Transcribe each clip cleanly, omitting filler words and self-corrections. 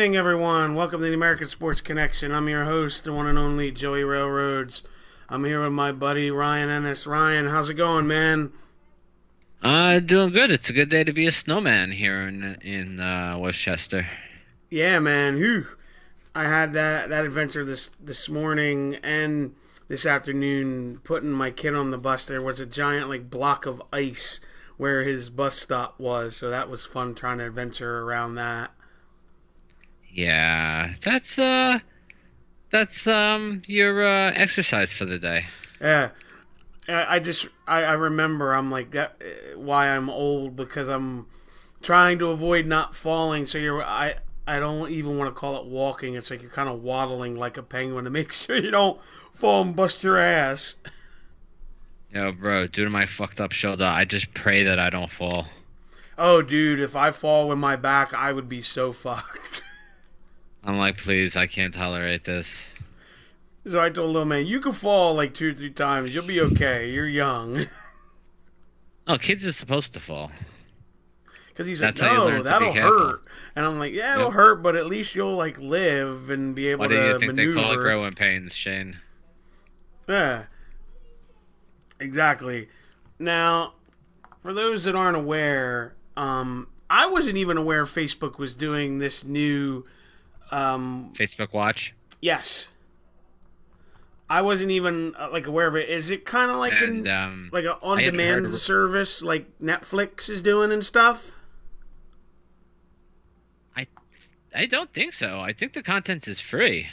evening, everyone. Welcome to the American Sports Connection. I'm your host, the one and only Joey Railroads. I'm here with my buddy Ryan Ennis. Ryan, how's it going, man? Doing good. It's a good day to be a snowman here in Westchester. Yeah, man. Whew. I had that adventure this morning and this afternoon. Putting my kid on the bus, there was a giant block of ice where his bus stop was. So that was fun trying to adventure around that. Yeah, that's your exercise for the day. Yeah. I remember I'm like that why I'm old because I'm trying to avoid not falling. So I don't even want to call it walking. It's like you're kind of waddling like a penguin to make sure you don't fall and bust your ass. Yo, bro, due to my fucked up shoulder, I just pray that I don't fall. Oh, dude, if I fall with my back, I would be so fucked. I'm like, please, I can't tolerate this. So I told little man, you can fall like 2 or 3 times. You'll be okay. You're young. Oh, kids are supposed to fall. Because he's like, That's how you no, learn to be that'll careful. hurt. And I'm like, yeah, it'll Yep. hurt, but at least you'll live and be able What do you to think maneuver. they call it? Growing pains, Shane. Yeah, exactly. Now, for those that aren't aware, I wasn't even aware Facebook was doing this new. Facebook Watch. Yes, I wasn't even aware of it. Is it kind of like And like an I hadn't heard on-demand of it. service like Netflix is doing and stuff? I don't think so. I think the content is free.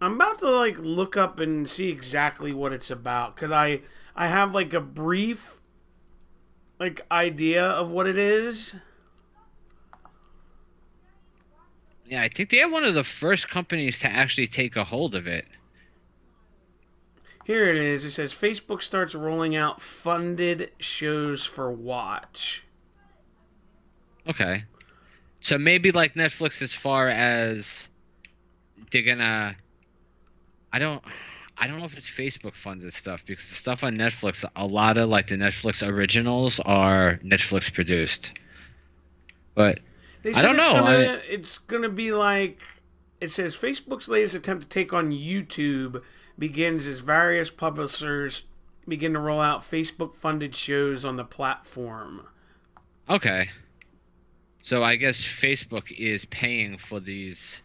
I'm about to look up and see exactly what it's about because I have a brief idea of what it is. Yeah, I think they're one of the first companies to actually take a hold of it. Here it is. It says Facebook starts rolling out funded shows for watch. Okay. So maybe like Netflix as far as they're gonna I don't know if it's Facebook funded stuff because the stuff on Netflix, a lot of the Netflix originals are Netflix produced. But They I said don't know. it's gonna be it says Facebook's latest attempt to take on YouTube begins as various publishers begin to roll out Facebook funded shows on the platform. Okay. So I guess Facebook is paying for these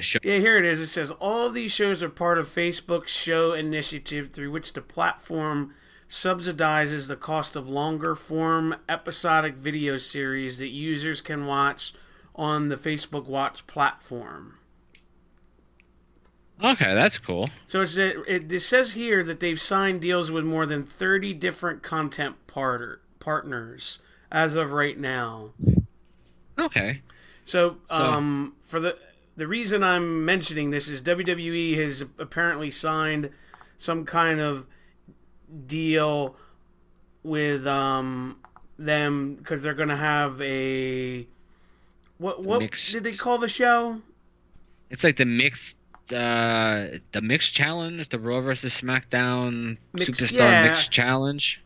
shows. Yeah, here it is. It says all of these shows are part of Facebook's show initiative through which the platform subsidizes the cost of longer form episodic video series that users can watch on the Facebook Watch platform. Okay, that's cool. So it says here that they've signed deals with more than 30 different content partners as of right now. Okay. So, So for the reason I'm mentioning this is WWE has apparently signed some kind of deal with them because they're going to have a what mixed, did they call the show? it's like the mixed challenge, the Raw versus SmackDown Superstar Mixed Challenge.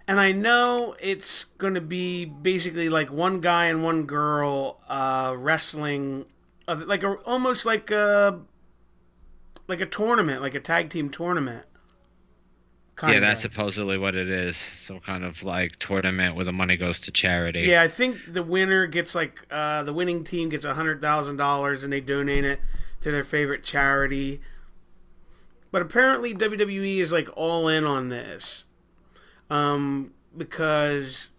And I know it's going to be basically one guy and one girl wrestling, almost like a tournament, like a tag team tournament. Yeah, that's supposedly what it is. Some kind of tournament where the money goes to charity. Yeah, I think the winner gets the winning team gets $100,000 and they donate it to their favorite charity. But apparently WWE is all in on this. Because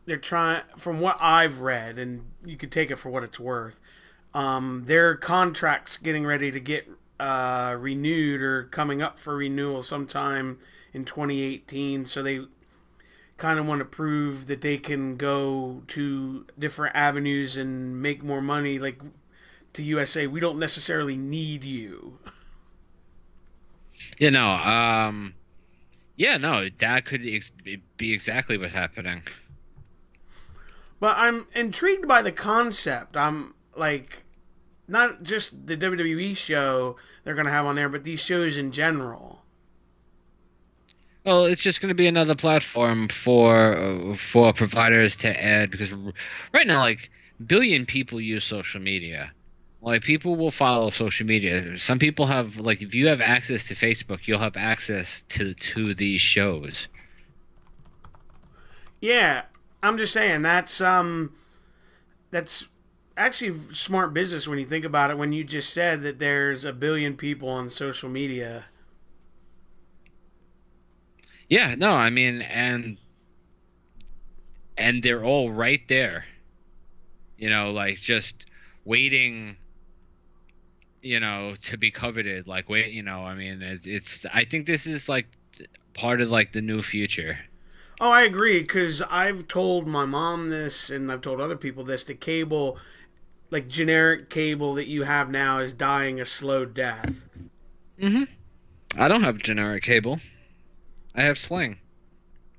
they're trying, from what I've read, and you could take it for what it's worth, their contract's getting ready to get renewed or coming up for renewal sometime in 2018. So they kind of want to prove that they can go to different avenues and make more money. To USA, we don't necessarily need you. You know, yeah, no, that could be exactly what's happening. But I'm intrigued by the concept. I'm not just the WWE show they're going to have on there, but these shows in general. Well, it's just going to be another platform for providers to add because right now, billion people use social media. Like people will follow social media. Some people have like if you have access to Facebook, you'll have access to these shows. Yeah, I'm just saying that's actually smart business when you think about it. When you just said that there's a billion people on social media. Yeah, no, I mean, and they're all right there. Like just waiting, to be coveted. Like wait, I mean, it's I think this is like part of like the new future. Oh, I agree because I've told my mom this and I've told other people this. The cable, like generic cable that you have now, is dying a slow death. Hmm. I don't have generic cable. I have Sling.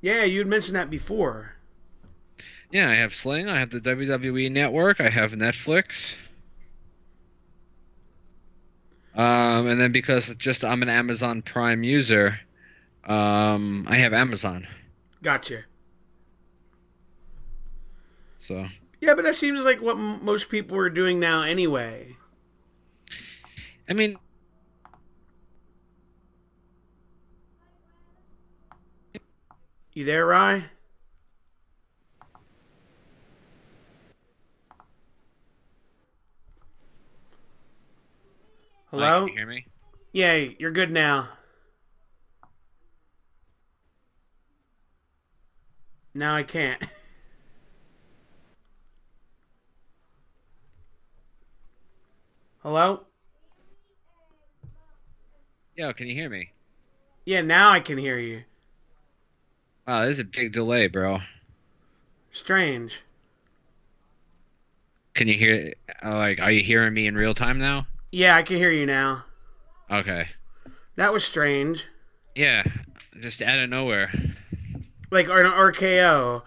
Yeah, you had mentioned that before. Yeah, I have Sling. I have the WWE Network. I have Netflix. And then because just I'm an Amazon Prime user, I have Amazon. Gotcha. So, Yeah, but that seems like what most people are doing now anyway. I mean, You there, Rye? can Hello? you hear me? Yeah, you're good now. Now I can't. Hello? Yo, can you hear me? Yeah, now I can hear you. Wow, there's a big delay, bro. Strange. Can you hear? Like, are you hearing me in real time now? Yeah, I can hear you now. Okay. That was strange. Yeah, just out of nowhere. Like an RKO.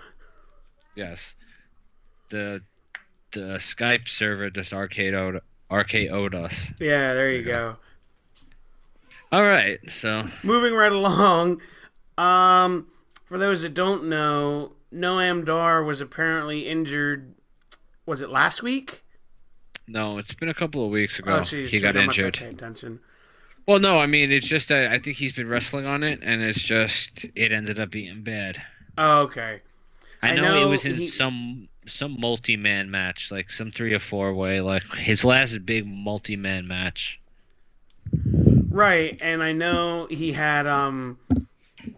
Yes. The the Skype server just RKO'd us. Yeah, there you There you go. All right, so Moving right along. For those that don't know, Noam Dar was apparently injured. Was it last week? no, it's been a couple of weeks Oh, ago. jeez, He got I must not injured. pay attention. Well, no, I mean it's just that I think he's been wrestling on it, and it ended up being bad. Oh, okay. I I know it know was in he. some multi-man match, like some 3 or 4 way, like his last big multi-man match. Right, and I know he had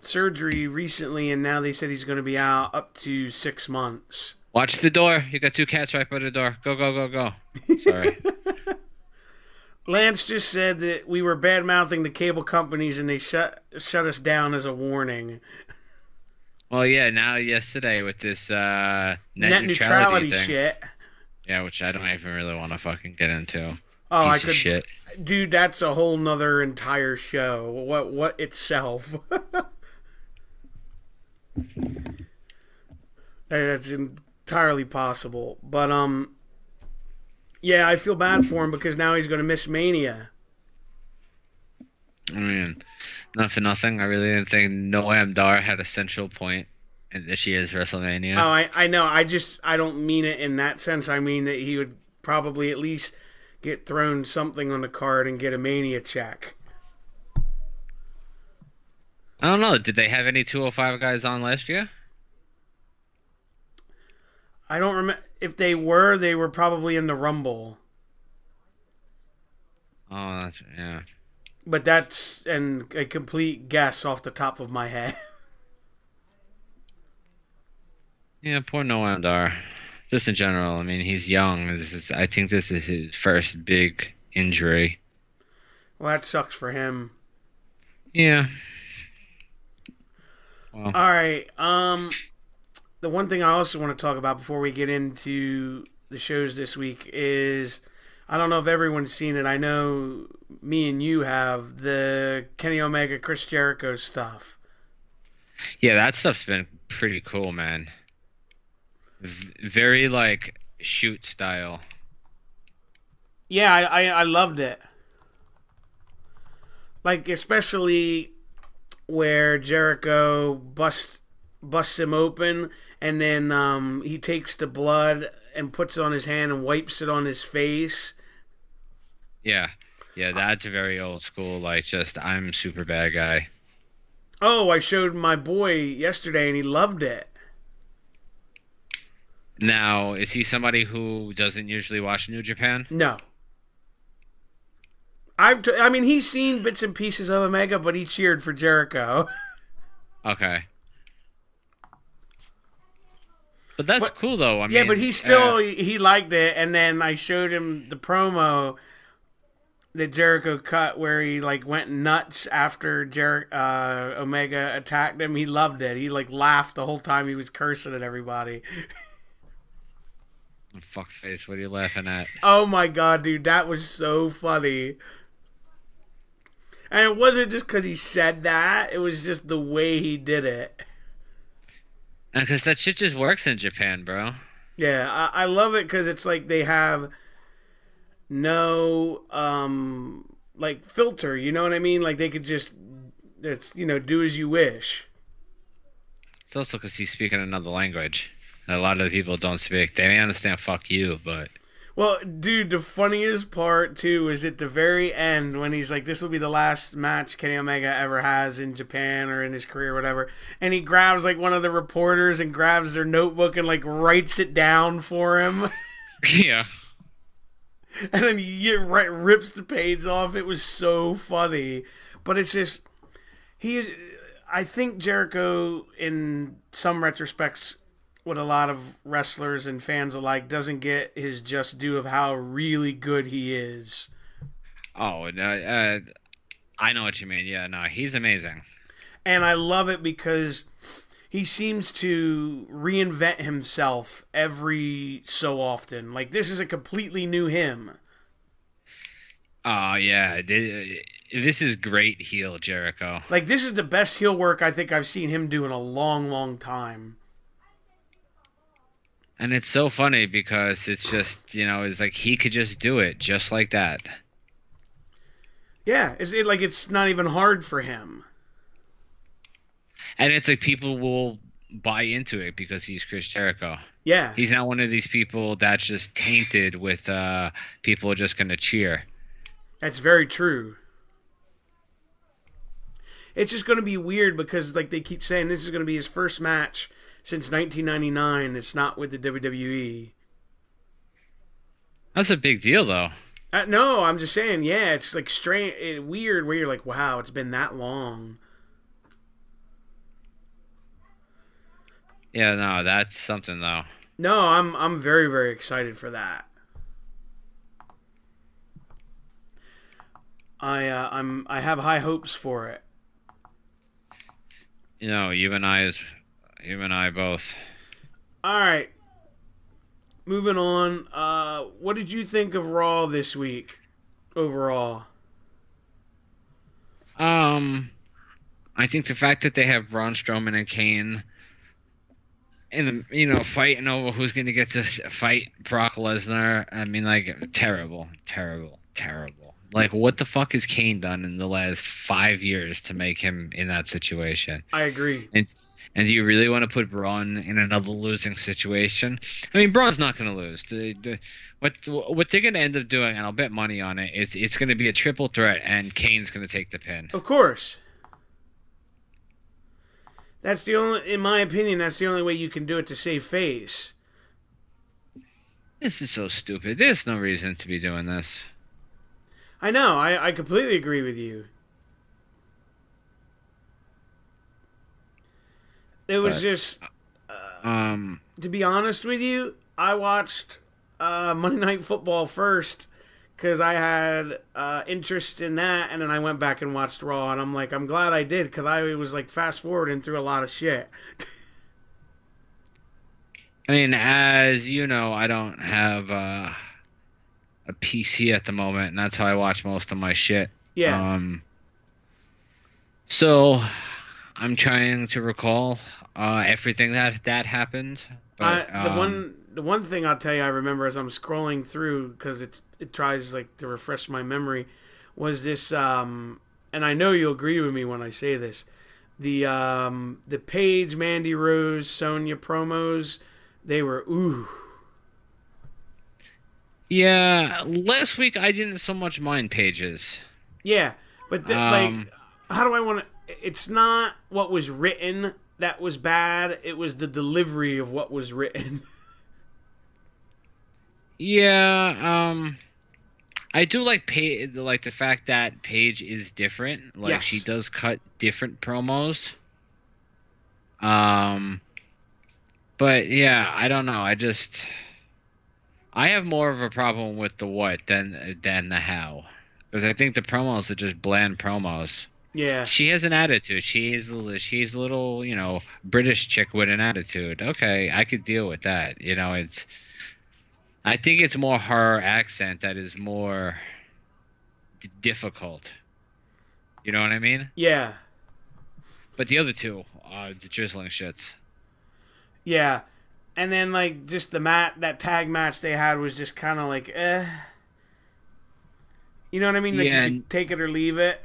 surgery recently, and now they said he's going to be out up to 6 months. Watch the door. You got two cats right by the door. Go, go, go, go. Sorry. Lance just said that we were bad mouthing the cable companies, and they shut us down as a warning. Well, yeah. Now, yesterday with this net Net neutrality neutrality thing, shit. yeah, which I don't even really want to fucking get into. Oh, Piece of shit. Dude, that's a whole nother entire show. What itself? That's entirely possible. But yeah, I feel bad for him because now he's going to miss Mania. I mean, not for nothing. I really didn't think Noam Dar had a central point in this year's WrestleMania. Oh, I know. I don't mean it in that sense. I mean that he would probably at least get thrown something on the card and get a Mania check. I don't know. Did they have any 205 guys on last year? I don't remember if they were probably in the Rumble. Oh, that's yeah. But that's a complete guess off the top of my head. Yeah, poor Noam Dar. Just in general, I mean, he's young. I think this is his first big injury. Well, that sucks for him. Yeah. Well, All right. The one thing I also want to talk about before we get into the shows this week is I don't know if everyone's seen it. I know me and you have the Kenny Omega, Chris Jericho stuff. yeah, that stuff's been pretty cool, man. Very like shoot style. Yeah, I loved it. Like especially where Jericho busts busts him open, and then he takes the blood and puts it on his hand and wipes it on his face. Yeah. Yeah, that's very old school. Like, just, I'm super bad guy. Oh, I showed my boy yesterday, and he loved it. Now, is he somebody who doesn't usually watch New Japan? No. I mean, he's seen bits and pieces of Omega, but he cheered for Jericho. Okay. But that's cool, though. I yeah, mean, but he still, he liked it, and then I showed him the promo that Jericho cut where he, like, went nuts after Omega attacked him. He loved it. He, like, laughed the whole time he was cursing at everybody. Fuckface, what are you laughing at? Oh, my God, dude. That was so funny. And it wasn't just because he said that. It was just the way he did it. Because that shit just works in Japan, bro. Yeah, I love it because it's like they have no, like, filter. You know what I mean? Like, they could just, do as you wish. It's also because he's speaking another language. A lot of the people don't speak. They may understand fuck you, but... Well, dude, the funniest part, too, is at the very end when he's like, this will be the last match Kenny Omega ever has in Japan or in his career or whatever. And he grabs, like, one of the reporters and grabs their notebook and, like, writes it down for him. Yeah. And then he rips the page off. It was so funny. But it's just... I think Jericho, in some retrospects... what a lot of wrestlers and fans alike doesn't get his just due of how really good he is. Oh, I know what you mean. Yeah, no, he's amazing. And I love it because he seems to reinvent himself every so often. Like, this is a completely new him. Oh, yeah. This is great heel Jericho. Like, this is the best heel work I think I've seen him do in a long, long time. And it's so funny because it's just, it's like he could just do it just like that. Yeah, it's not even hard for him. And it's like people will buy into it because he's Chris Jericho. Yeah. He's not one of these people that's just tainted with people just going to cheer. That's very true. It's just going to be weird because, like, they keep saying this is going to be his first match since 1999. It's not with the WWE. That's a big deal, though. No, I'm just saying, yeah, it's like strange, weird where you're like, wow, it's been that long. Yeah, no, that's something, though. No, I'm very, very excited for that. I have high hopes for it. You and I both. All right. Moving on. What did you think of Raw this week overall? I think the fact that they have Braun Strowman and Kane in the fighting over who's going to get to fight Brock Lesnar. I mean, like, terrible. Like, what the fuck has Kane done in the last 5 years to make him in that situation? I agree. And do you really want to put Braun in another losing situation? I mean, Braun's not going to lose. What they're going to end up doing, and I'll bet money on it, is it's going to be a triple threat, and Kane's going to take the pin. Of course. In my opinion, that's the only way you can do it to save face. This is so stupid. There's no reason to be doing this. I know. I completely agree with you. It was just, to be honest with you, I watched Monday Night Football first because I had interest in that, and then I went back and watched Raw, and I'm like, I'm glad I did because I was like fast forwarding through a lot of shit. I mean, as you know, I don't have a PC at the moment, and that's how I watch most of my shit. Yeah. So I'm trying to recall everything that happened. But, the one thing I'll tell you I remember as I'm scrolling through because it tries like to refresh my memory was this, and I know you'll agree with me when I say this. The Paige, Mandy Rose, Sonya promos, they were ooh. Yeah, last week I didn't so much mind Pages. Yeah, but like, how do I want to? It's not what was written that was bad. It was the delivery of what was written. Yeah, I do like like the fact that Paige is different. Like Yes. she does cut different promos. But yeah, I don't know. I have more of a problem with the what than the how, because I think the promos are just bland promos. Yeah, She has an attitude. She's a little, British chick with an attitude. Okay, I could deal with that. I think it's more her accent that is more difficult. You know what I mean? yeah, But the other two are the drizzling shits. yeah. And then like just that tag match they had was just kind of like You know what I mean? Like Yeah, you could take it or leave it.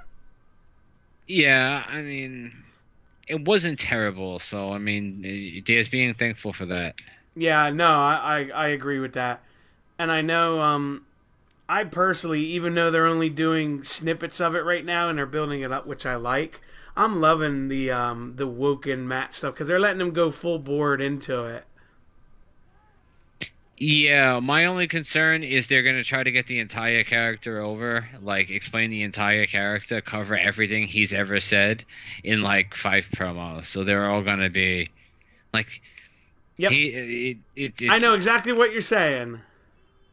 Yeah, I mean, it wasn't terrible. So I mean, there's being thankful for that. Yeah, no, I agree with that. And I know I personally, even though they're only doing snippets of it right now and they're building it up, which I like, I'm loving the Woken Matt stuff because they're letting him go full board into it. Yeah, my only concern is they're gonna try to get the entire character over, like explain the entire character, cover everything he's ever said in like 5 promos. So they're all gonna be like, Yep, it's, I know exactly what you're saying.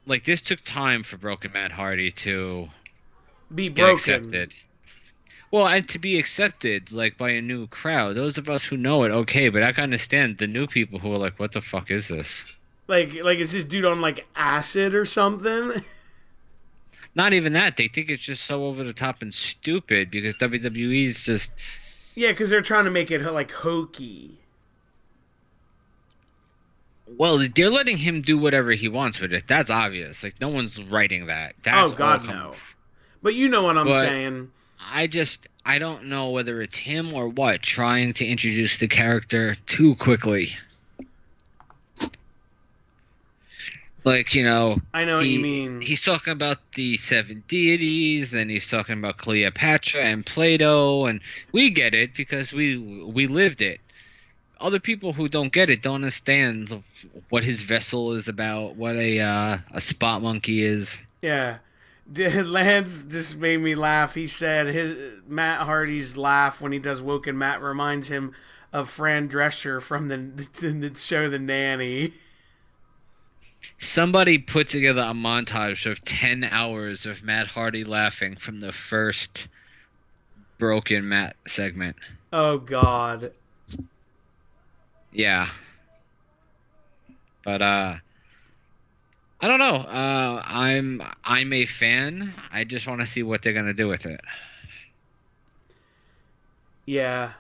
like this took time for Broken Matt Hardy to Be get broken. accepted. Well, and to be accepted like by a new crowd. Those of us who know it, okay, but I can understand the new people who are like, "What the fuck is this?" Like is this dude on like acid or something? Not even that. They think it's just so over the top and stupid because WWE's just. Yeah, because they're trying to make it like hokey. Well, they're letting him do whatever he wants with it. That's obvious. Like no one's writing that. That's Oh God, all no. But you know what I'm But- saying. I don't know whether it's him or what trying to introduce the character too quickly. Like, I know what you mean. He's talking about the 7 deities, and he's talking about Cleopatra and Plato, and we get it because we lived it. Other people who don't get it don't understand what his vessel is about, what a spot monkey is. Yeah. Lance just made me laugh. He said Matt Hardy's laugh when he does Woken Matt reminds him of Fran Drescher from the show The Nanny. Somebody put together a montage of 10 hours of Matt Hardy laughing from the first Broken Matt segment. Oh God. Yeah. But I don't know. I'm a fan. I just want to see what they're gonna do with it. Yeah.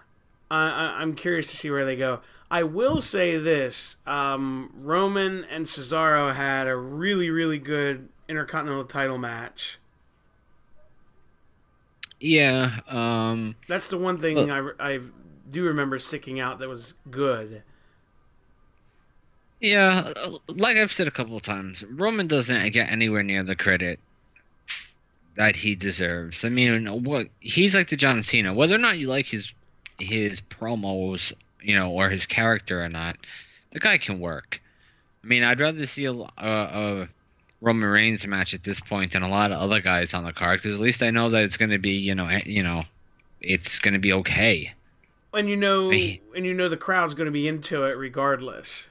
I'm curious to see where they go. I will say this: Roman and Cesaro had a really, really good Intercontinental title match. Yeah. That's the one thing I do remember sticking out that was good. Yeah. Like I've said a couple of times, Roman doesn't get anywhere near the credit that he deserves. I mean, he's like the John Cena. Whether or not you like his promos, or his character or not, the guy can work. I mean, I'd rather see a Roman Reigns match at this point than a lot of other guys on the card, because at least I know that it's going to be, it's going to be okay. And the crowd's going to be into it regardless.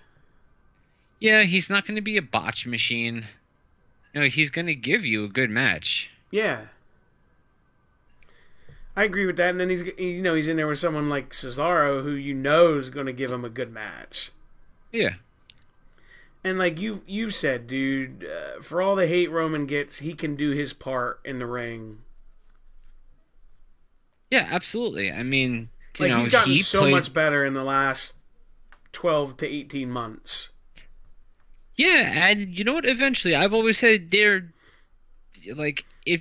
Yeah, he's not going to be a botch machine. He's going to give you a good match. Yeah. I agree with that, and then he's in there with someone like Cesaro, who is going to give him a good match. Yeah. And like you've said, dude, for all the hate Roman gets, he can do his part in the ring. Yeah, absolutely. I mean, he's gotten so much better in the last 12 to 18 months. Yeah, and you know what? Eventually, I've always said if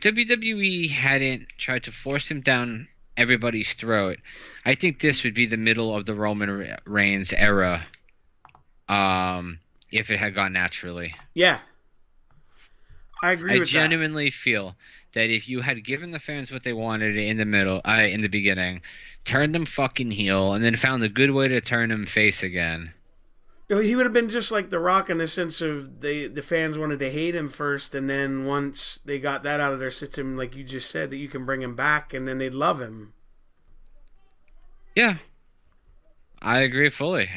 WWE hadn't tried to force him down everybody's throat. I think this would be the middle of the Roman Reigns era, if it had gone naturally. Yeah, I agree with genuinely feel that if you had given the fans what they wanted in the beginning, turned them fucking heel, and then found a good way to turn them face again. He would have been just like The Rock in the sense of the fans wanted to hate him first, and then once they got that out of their system, like you just said, that you can bring him back, and then they'd love him. Yeah, I agree fully.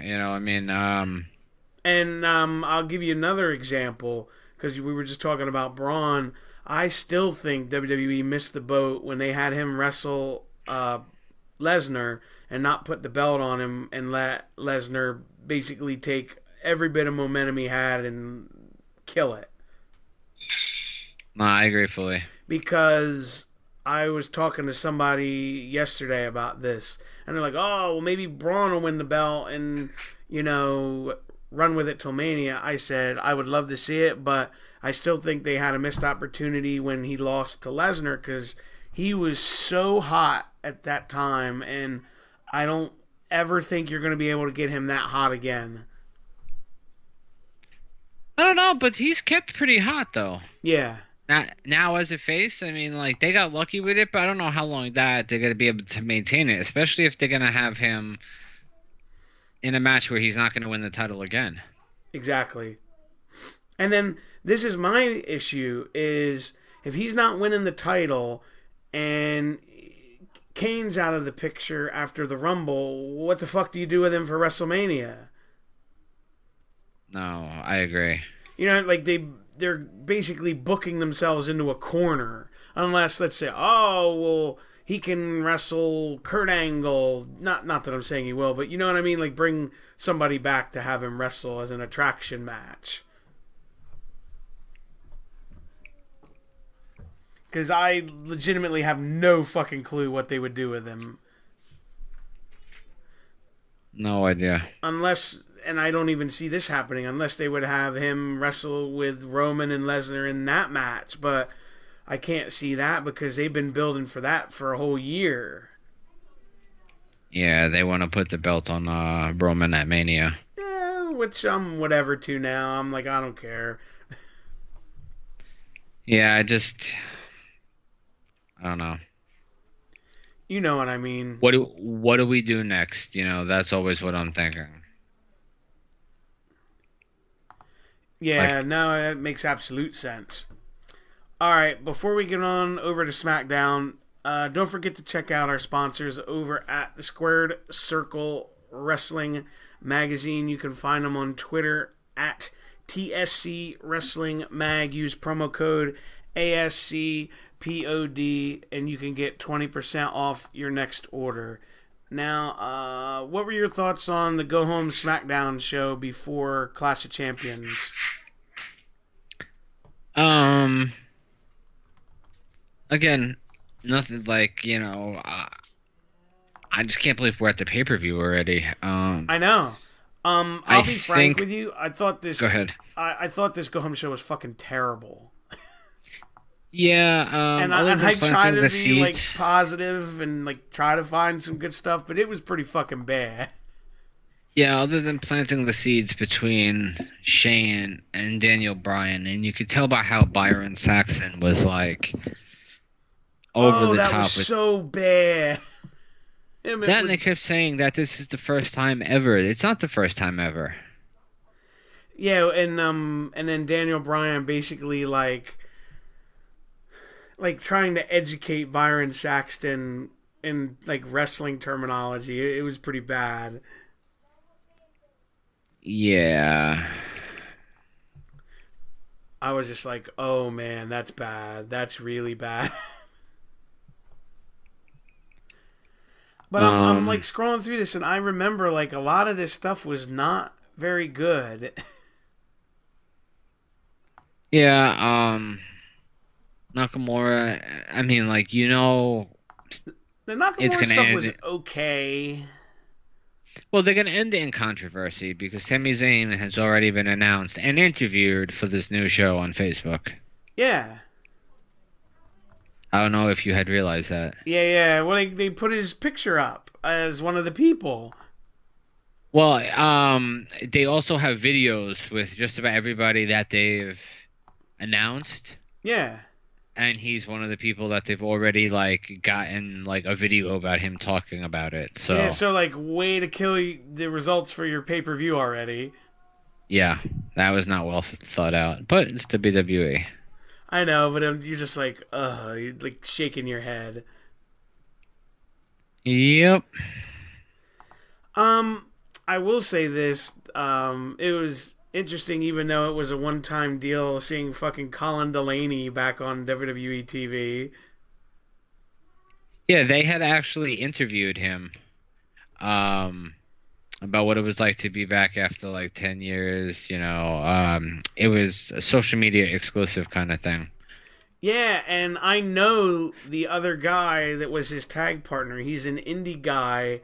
And I'll give you another example, because we were just talking about Braun. I still think WWE missed the boat when they had him wrestle Lesnar and not put the belt on him and let Lesnar basically take every bit of momentum he had and kill it. No, I agree fully. Because I was talking to somebody yesterday about this, and they're like, oh, well, maybe Braun will win the belt and, run with it till Mania. I said I would love to see it, but I still think they had a missed opportunity when he lost to Lesnar, because he was so hot at that time, and I don't ever think you're going to be able to get him that hot again. I don't know, but he's kept pretty hot, though. Yeah. Now as a face, I mean, like, they got lucky with it, but I don't know how long that they're going to be able to maintain it, especially if they're going to have him in a match where he's not going to win the title again. Exactly. And then this is my issue, is if he's not winning the title and Kane's out of the picture after the Rumble, what the fuck do you do with him for WrestleMania? No, I agree. Like they're basically booking themselves into a corner. Unless, let's say, oh, well, he can wrestle Kurt Angle. Not that I'm saying he will, but you know what I mean? Like, bring somebody back to have him wrestle as an attraction match. Because I legitimately have no fucking clue what they would do with him. No idea. Unless, and I don't even see this happening, unless they would have him wrestle with Roman and Lesnar in that match. But I can't see that because they've been building for that for a whole year. Yeah, they want to put the belt on Roman at Mania. Yeah, which I'm whatever to now. I'm like, I don't care. Yeah, I don't know. You know what I mean. What do we do next? That's always what I'm thinking. Yeah, no, it makes absolute sense. All right, before we get on over to SmackDown, don't forget to check out our sponsors over at the Squared Circle Wrestling Magazine. You can find them on Twitter at TSC Wrestling Mag. Use promo code ASCPOD and you can get 20% off your next order. Now, what were your thoughts on the Go Home SmackDown show before Clash of Champions? Again, nothing like, I just can't believe we're at the pay-per-view already. I know. I'll be frank with you. I thought this. Go ahead. I thought this Go Home show was fucking terrible. Yeah, and I tried to be like positive and like try to find some good stuff, but it was pretty fucking bad. Yeah, other than planting the seeds between Shane and Daniel Bryan, and you could tell by how Byron Saxton was like over the top. That was so bad. And they kept saying that this is the first time ever. It's not the first time ever. Yeah, and then Daniel Bryan basically like trying to educate Byron Saxton in like wrestling terminology. It was pretty bad. Yeah. I was just like, oh man, that's bad. That's really bad. But I'm like scrolling through this and I remember like a lot of this stuff was not very good. Yeah, Nakamura, I mean, like, the Nakamura stuff was okay. Well, they're going to end it in controversy because Sami Zayn has already been announced and interviewed for this new show on Facebook. Yeah. I don't know if you had realized that. Yeah, yeah. Well, they put his picture up as one of the people. Well, they also have videos with just about everybody that they've announced, Yeah. and he's one of the people that they've already like gotten like a video about him talking about it. Yeah, So so like way to kill the results for your pay-per-view already. yeah, that was not well thought out, but it's the WWE. I know, but you're just like, you're like shaking your head. Yep. Um, I will say this. It was interesting, even though it was a one-time deal, seeing fucking Colin Delaney back on WWE TV. Yeah, they had actually interviewed him about what it was like to be back after like 10 years, it was a social media exclusive kind of thing. Yeah, and I know the other guy that was his tag partner. He's an indie guy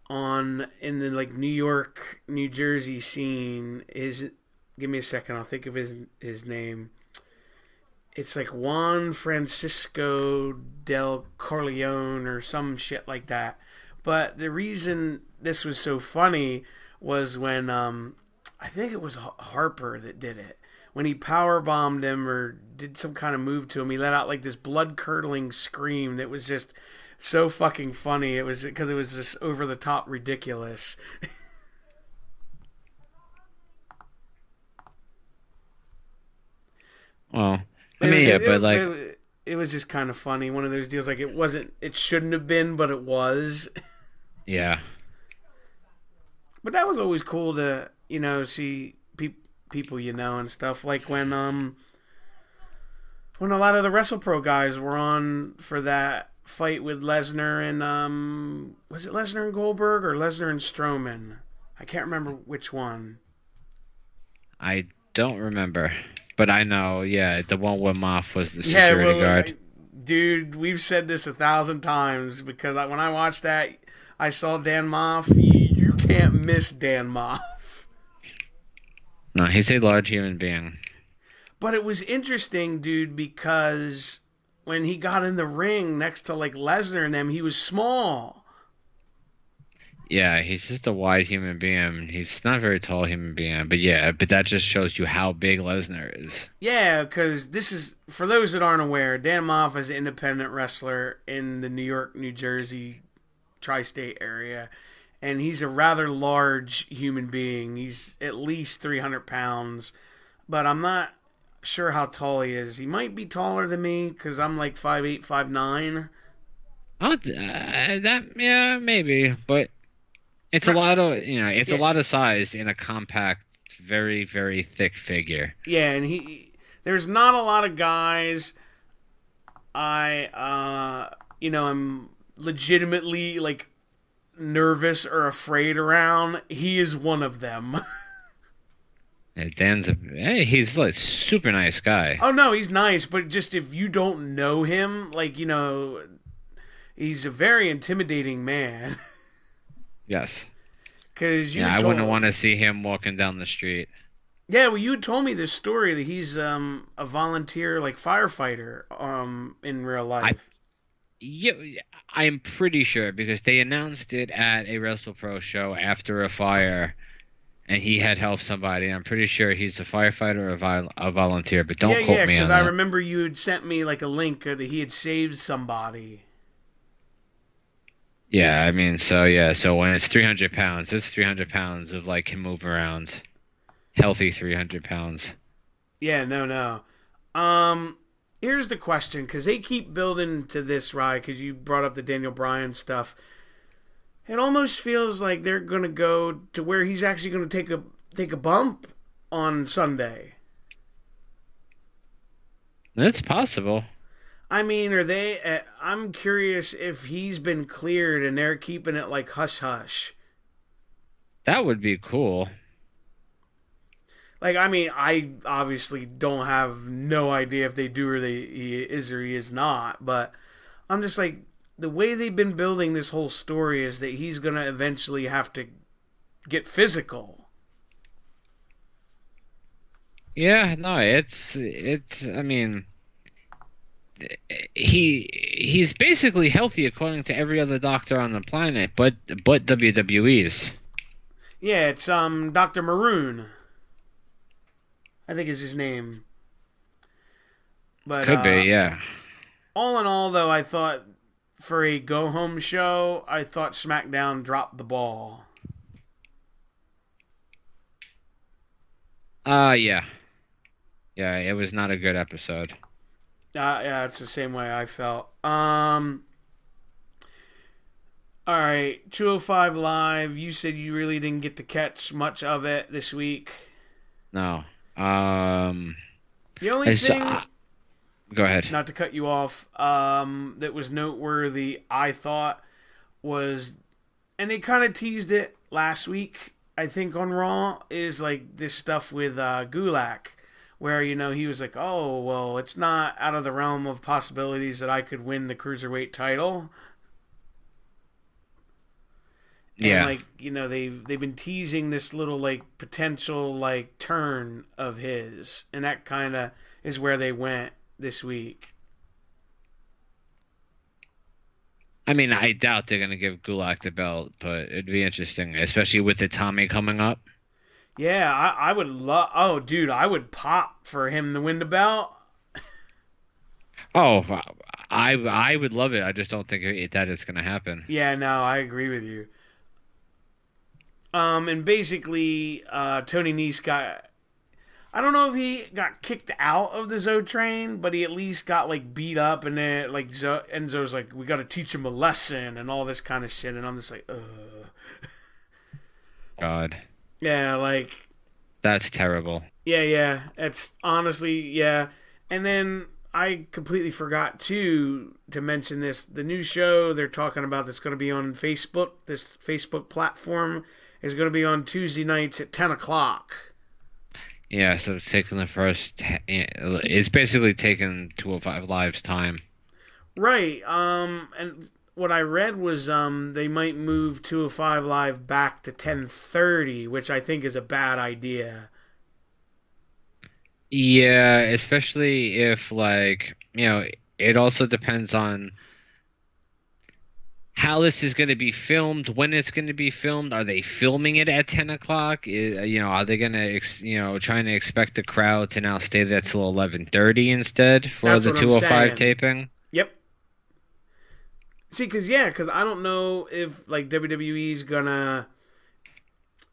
on in the like New York, New Jersey scene. Is give me a second, I'll think of his name. It's like Juan Francisco del Corleone or some shit like that. But the reason this was so funny was when I think it was Harper that did it. When he power bombed him or did some kind of move to him, he let out like this blood curdling scream that was just so fucking funny. It was because it was just over the top ridiculous. Well, I mean, yeah, but like, it was just kind of funny. One of those deals, like it wasn't, it shouldn't have been, but it was. yeah, But that was always cool to see people and stuff. Like when a lot of the WrestlePro guys were on for that fight with Lesnar and was it Lesnar and Goldberg or Lesnar and Strowman? I can't remember which one. I don't remember, but I know, yeah, the one where Moff was the security guard. Dude, we've said this 1,000 times because when I watched that, I saw Dan Moff. You can't miss Dan Moff. No, he's a large human being. But it was interesting, dude, because when he got in the ring next to like Lesnar and them, he was small. Yeah, he's just a wide human being. He's not a very tall human being, but yeah, but that just shows you how big Lesnar is. Yeah, because this is, for those that aren't aware, Dan Moff is an independent wrestler in the New York, New Jersey tri-state area, and he's a rather large human being. He's at least 300 pounds, but I'm not sure how tall he is. He might be taller than me because I'm like 5'8", 5'9". Oh, yeah, maybe, but it's a lot of, it's a lot of size in a compact, very, very thick figure. Yeah, and there's not a lot of guys I'm legitimately like nervous or afraid around. He is one of them. Yeah, he's like super nice guy. Oh no, he's nice, but just if you don't know him, like he's a very intimidating man. Yes. Cause I wouldn't want to see him walking down the street. Yeah, well, you had told me this story that he's a volunteer like firefighter in real life. Yeah, I'm pretty sure because they announced it at a WrestlePro show after a fire, and he had helped somebody. I'm pretty sure he's a firefighter or a volunteer, but don't quote me on that. Because I remember you had sent me like a link that he had saved somebody. Yeah, I mean, so when it's 300 pounds, it's 300 pounds of like him move around. Healthy 300 pounds. Yeah, no. Here's the question, because they keep building to this, right? Because you brought up the Daniel Bryan stuff. It almost feels like they're going to go to where he's actually going to take a bump on Sunday. That's possible. I mean, are they... I'm curious if he's been cleared and they're keeping it like hush-hush. That would be cool. Like, I mean, I obviously don't have no idea if they do or he is or he is not, but I'm just like, the way they've been building this whole story is that he's going to eventually have to get physical. Yeah, no, it's I mean, he's basically healthy according to every other doctor on the planet, but WWE's. Yeah, it's Dr. Maroon, I think is his name. But Could be, yeah. all in all, though, I thought for a go home show, I thought SmackDown dropped the ball. Yeah. Yeah, it was not a good episode. Yeah, it's the same way I felt. All right, 205 Live. You said you really didn't get to catch much of it this week. No. The only thing, go ahead. not to cut you off, that was noteworthy, I thought, was, and they kind of teased it last week, I think, on Raw, is like this stuff with Gulak, where, you know, he was like, oh, well, it's not out of the realm of possibilities that I could win the Cruiserweight title. Yeah. And, like, you know, they've been teasing this little, like, potential, like, turn of his. And that kind of is where they went this week. I mean, I doubt they're going to give Gulak the belt, but it'd be interesting, especially with the Tommy coming up. Yeah, I would love... Oh, dude, I would pop for him to win the belt. Oh, I would love it. I just don't think that is going to happen. Yeah, no, I agree with you. And basically, Tony Nese got... I don't know if he got kicked out of the Zo train, but he at least got, like, beat up, and then, like, Enzo's like, we got to teach him a lesson, and all this kind of shit, and I'm just like, ugh. God. Yeah, like... That's terrible. Yeah. It's honestly, yeah. And then I completely forgot, too, to mention this. The new show they're talking about that's going to be on Facebook, this Facebook platform, is going to be on Tuesday nights at 10 o'clock. Yeah, so it's taking the first... It's basically taking 205 Live's time. Right. And what I read was they might move 205 Live back to 10:30, which I think is a bad idea. Yeah, especially if, like, you know, it also depends on how this is going to be filmed, when it's going to be filmed. Are they filming it at 10 o'clock? You know, are they going to, trying to expect the crowd to now stay there till 11:30 instead for That's the what I'm 205 saying. taping? Yep. See, because I don't know if, like, WWE's gonna,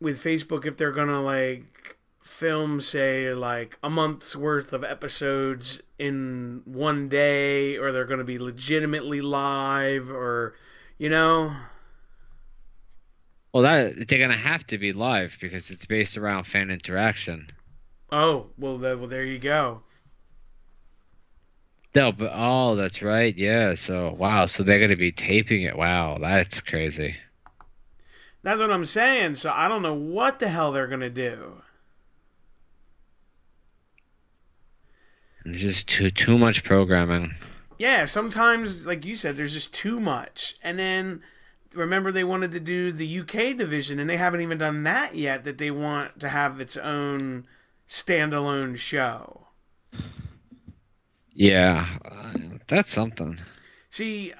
with Facebook, if they're gonna, like, film, say, like, a month's worth of episodes in one day, or they're gonna be legitimately live, or, you know. Well, they're going to have to be live because it's based around fan interaction. Oh, well, there you go. No, but that's right. Yeah. So wow. So they're going to be taping it. Wow, that's crazy. That's what I'm saying. So I don't know what the hell they're gonna do. There's just too much programming. Yeah, sometimes, like you said, there's just too much. And then, remember, they wanted to do the UK division, and they haven't even done that yet, that they want to have its own standalone show. Yeah, that's something. See,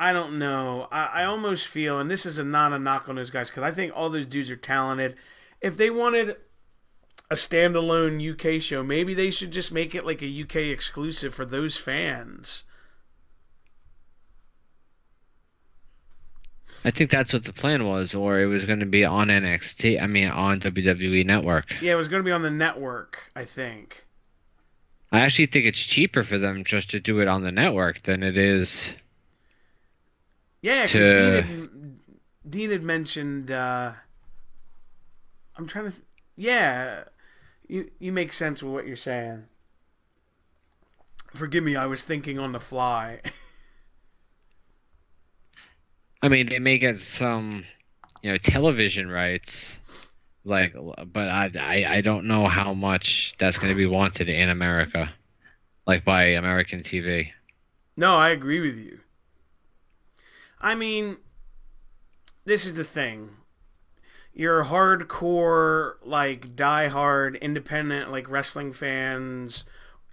I don't know. I almost feel, and this is not a knock on those guys, because I think all those dudes are talented. If they wanted a standalone UK show, maybe they should just make it like a UK exclusive for those fans. I think that's what the plan was, or it was going to be on NXT. I mean, on WWE Network. Yeah, it was going to be on the network, I think. I actually think it's cheaper for them just to do it on the network than it is. Yeah, because Dean had mentioned. I'm trying to. Yeah, you make sense with what you're saying. Forgive me, I was thinking on the fly. I mean, they may get some, television rights, but I don't know how much that's going to be wanted in America, like by American TV. No, I agree with you. I mean, this is the thing. You're hardcore, like, diehard, independent, like, wrestling fans,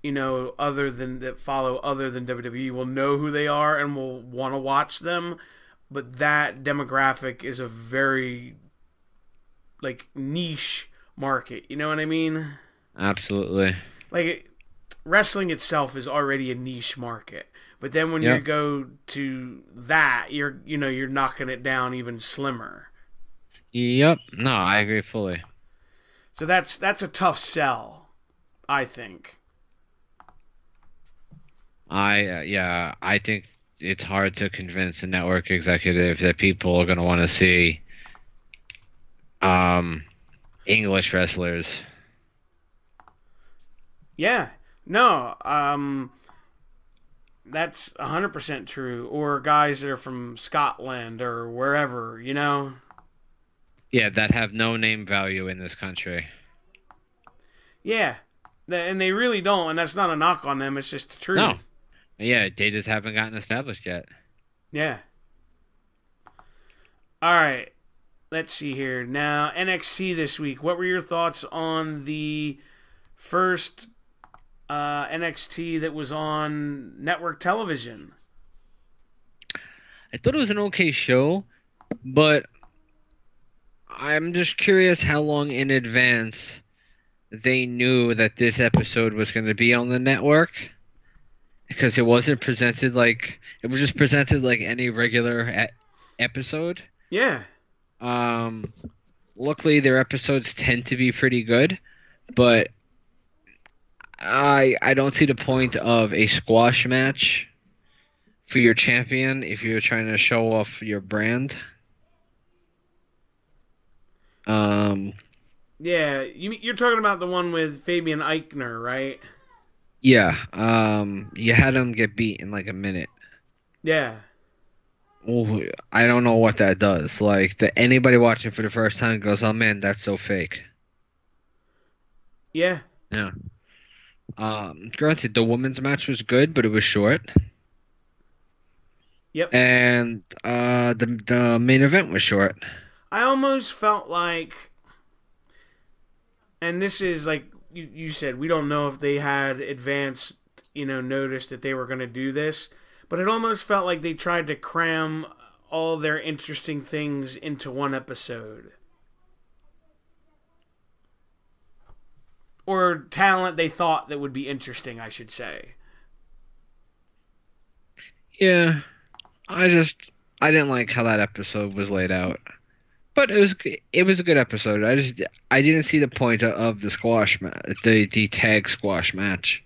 other than WWE will know who they are and will want to watch them. But that demographic is a very like niche market. You know what I mean? Absolutely. Like wrestling itself is already a niche market. But then when you Yep. go to that, you're knocking it down even slimmer. Yep. No, I agree fully. So that's a tough sell, I think. Yeah, I think it's hard to convince a network executive that people are going to want to see um English wrestlers. Yeah. No, that's 100% true. Or guys that are from Scotland or wherever, you know? Yeah, that have no name value in this country. Yeah. And they really don't, and that's not a knock on them, it's just the No. truth. Yeah, they just haven't gotten established yet. Yeah. All right. Let's see here. Now, NXT this week. What were your thoughts on the first NXT that was on network television? I thought it was an okay show, but I'm just curious how long in advance they knew that this episode was going to be on the network, because it wasn't presented like it was just presented like any regular episode. Yeah. Luckily their episodes tend to be pretty good, but I don't see the point of a squash match for your champion if you're trying to show off your brand. Yeah, you're talking about the one with Fabian Eichner, right? Yeah, you had him get beat in like a minute. Yeah. Oh, I don't know what that does. Like, anybody watching for the first time goes, "Oh man, that's so fake." Yeah. Yeah. Granted, the women's match was good, but it was short, Yep. and the main event was short. I almost felt like, and this is like you said, we don't know if they had advanced, notice that they were going to do this, but it almost felt like they tried to cram all their interesting things into one episode. Or talent they thought that would be interesting, I should say. Yeah, I didn't like how that episode was laid out, but it was a good episode. I didn't see the point of the squash match, the tag squash match.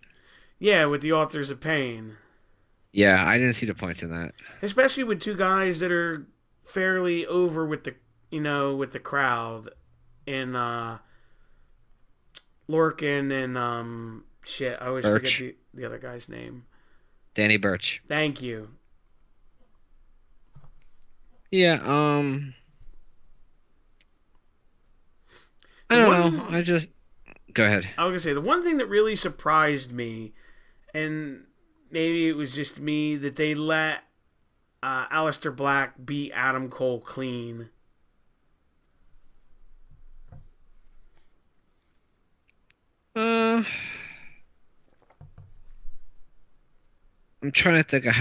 Yeah, with the Authors of Pain. Yeah, I didn't see the point in that. Especially with two guys that are fairly over with the crowd in Lorcan and shit, I always Birch. forget the other guy's name. Danny Burch. Thank you. Yeah, I don't know. Go ahead. I was gonna say the one thing that really surprised me, and maybe it was just me, that they let Aleister Black beat Adam Cole clean. I'm trying to think of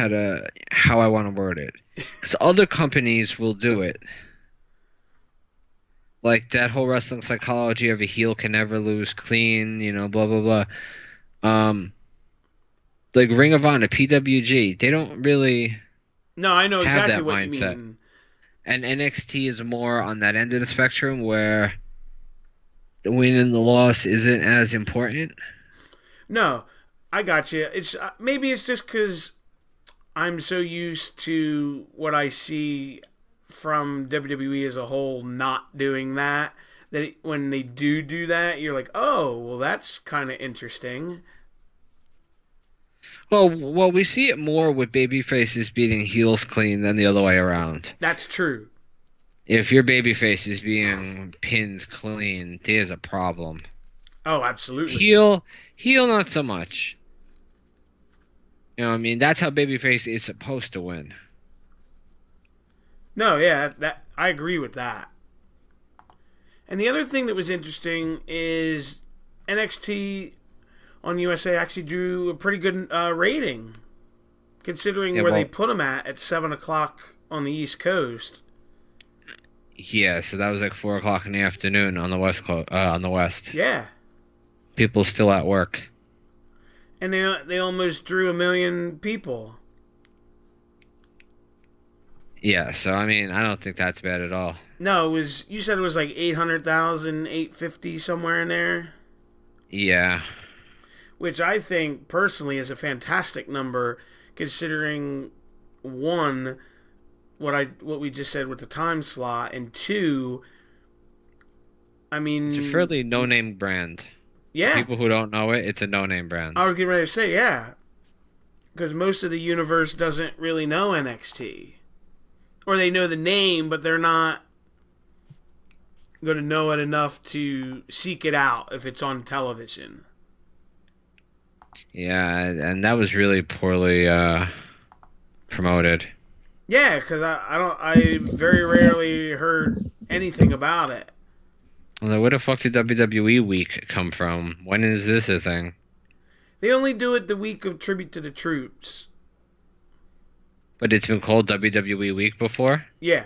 how I want to word it, because other companies will do it. Like that whole wrestling psychology of a heel can never lose clean, blah blah blah. Like Ring of Honor, PWG, they don't really No, I know have exactly that what mindset. you mean. And NXT is more on that end of the spectrum where the win and the loss isn't as important. No, I got you. It's maybe it's just because I'm so used to what I see from WWE as a whole not doing that, when they do that, you're like, oh, well, that's kind of interesting. Well, we see it more with babyfaces beating heels clean than the other way around. That's true. If your babyface is being pinned clean, there's a problem. Oh, absolutely. Heel, not so much. You know what I mean? That's how babyface is supposed to win. No, yeah, that I agree with that. And the other thing that was interesting is NXT on USA actually drew a pretty good rating, considering Yeah, where they well, put them at 7 o'clock on the East Coast. yeah. So that was like 4 o'clock in the afternoon on the on the West. Yeah, People still at work. and they almost drew 1 million people. Yeah. So I mean, I don't think that's bad at all. No, it was, you said it was like 800,000, 850 somewhere in there, Yeah. which I think personally is a fantastic number, considering one, what we just said with the time slot, and two, I mean, It's a fairly no-name brand. yeah, People who don't know it, it's a no-name brand. I was getting ready to say, yeah, because most of the universe doesn't really know NXT, or they know the name, but they're not going to know it enough to seek it out if it's on television. Yeah, and that was really poorly promoted. Yeah, because I very rarely heard anything about it. Well, where the fuck did WWE Week come from? When is this a thing? They only do it the week of Tribute to the Troops. But it's been called WWE Week before? Yeah.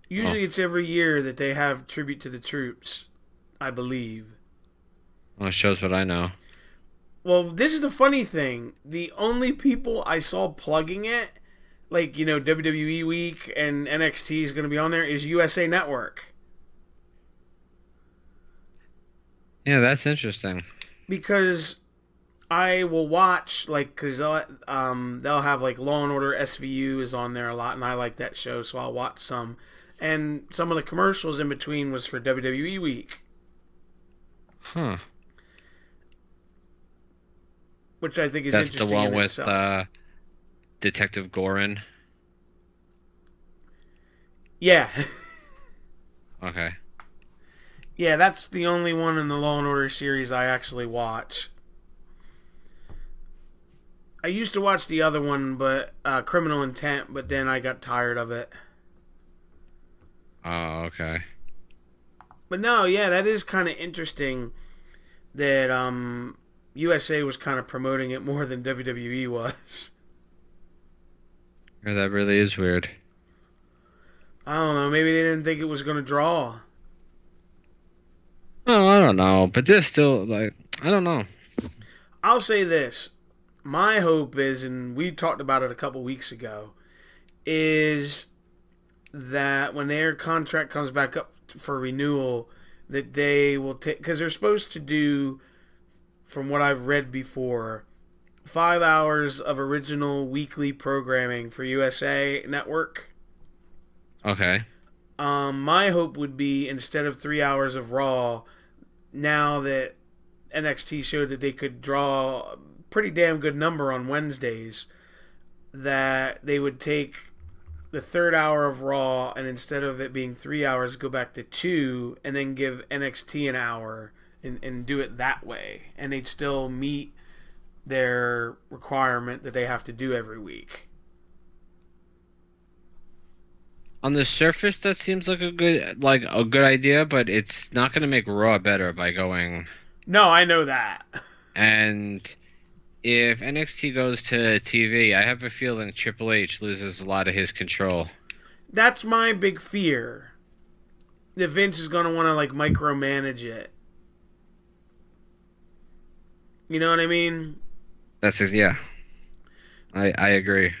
Usually it's every year that they have Tribute to the Troops, I believe. Well, it shows what I know. Well, this is the funny thing. The only people I saw plugging it, like, WWE Week and NXT is going to be on there, is USA Network. Yeah, that's interesting. Because I will watch, like, because they'll have, like, Law and Order SVU is on there a lot, and I like that show, so I'll watch some. And some of the commercials in between was for WWE Week. Huh. Which I think is That's the interesting one in with itself. Detective Gorin? Yeah. Okay. Yeah, that's the only one in the Law and Order series I actually watch. I used to watch the other one, but Criminal Intent, but then I got tired of it. Oh, okay. But no, yeah, that is kind of interesting that USA was kind of promoting it more than WWE was. Yeah, that really is weird. I don't know, maybe they didn't think it was going to draw. Oh, I don't know, but they're still like, I don't know. I'll say this. My hope is, and we talked about it a couple weeks ago, is that when their contract comes back up for renewal, that they will take, because they're supposed to do, from what I've read before, 5 hours of original weekly programming for USA Network. Okay. My hope would be, instead of 3 hours of Raw, now that NXT showed that they could draw a pretty damn good number on Wednesdays, that they would take the third hour of Raw, and instead of it being 3 hours, go back to 2, and then give NXT an hour, and do it that way. And they'd still meet their requirement that they have to do every week. On the surface, that seems like a good idea, but it's not going to make Raw better by going. No, I know that. And if NXT goes to TV, I have a feeling Triple H loses a lot of his control. That's my big fear. That Vince is going to want to, like, micromanage it. You know what I mean? Yeah. I agree.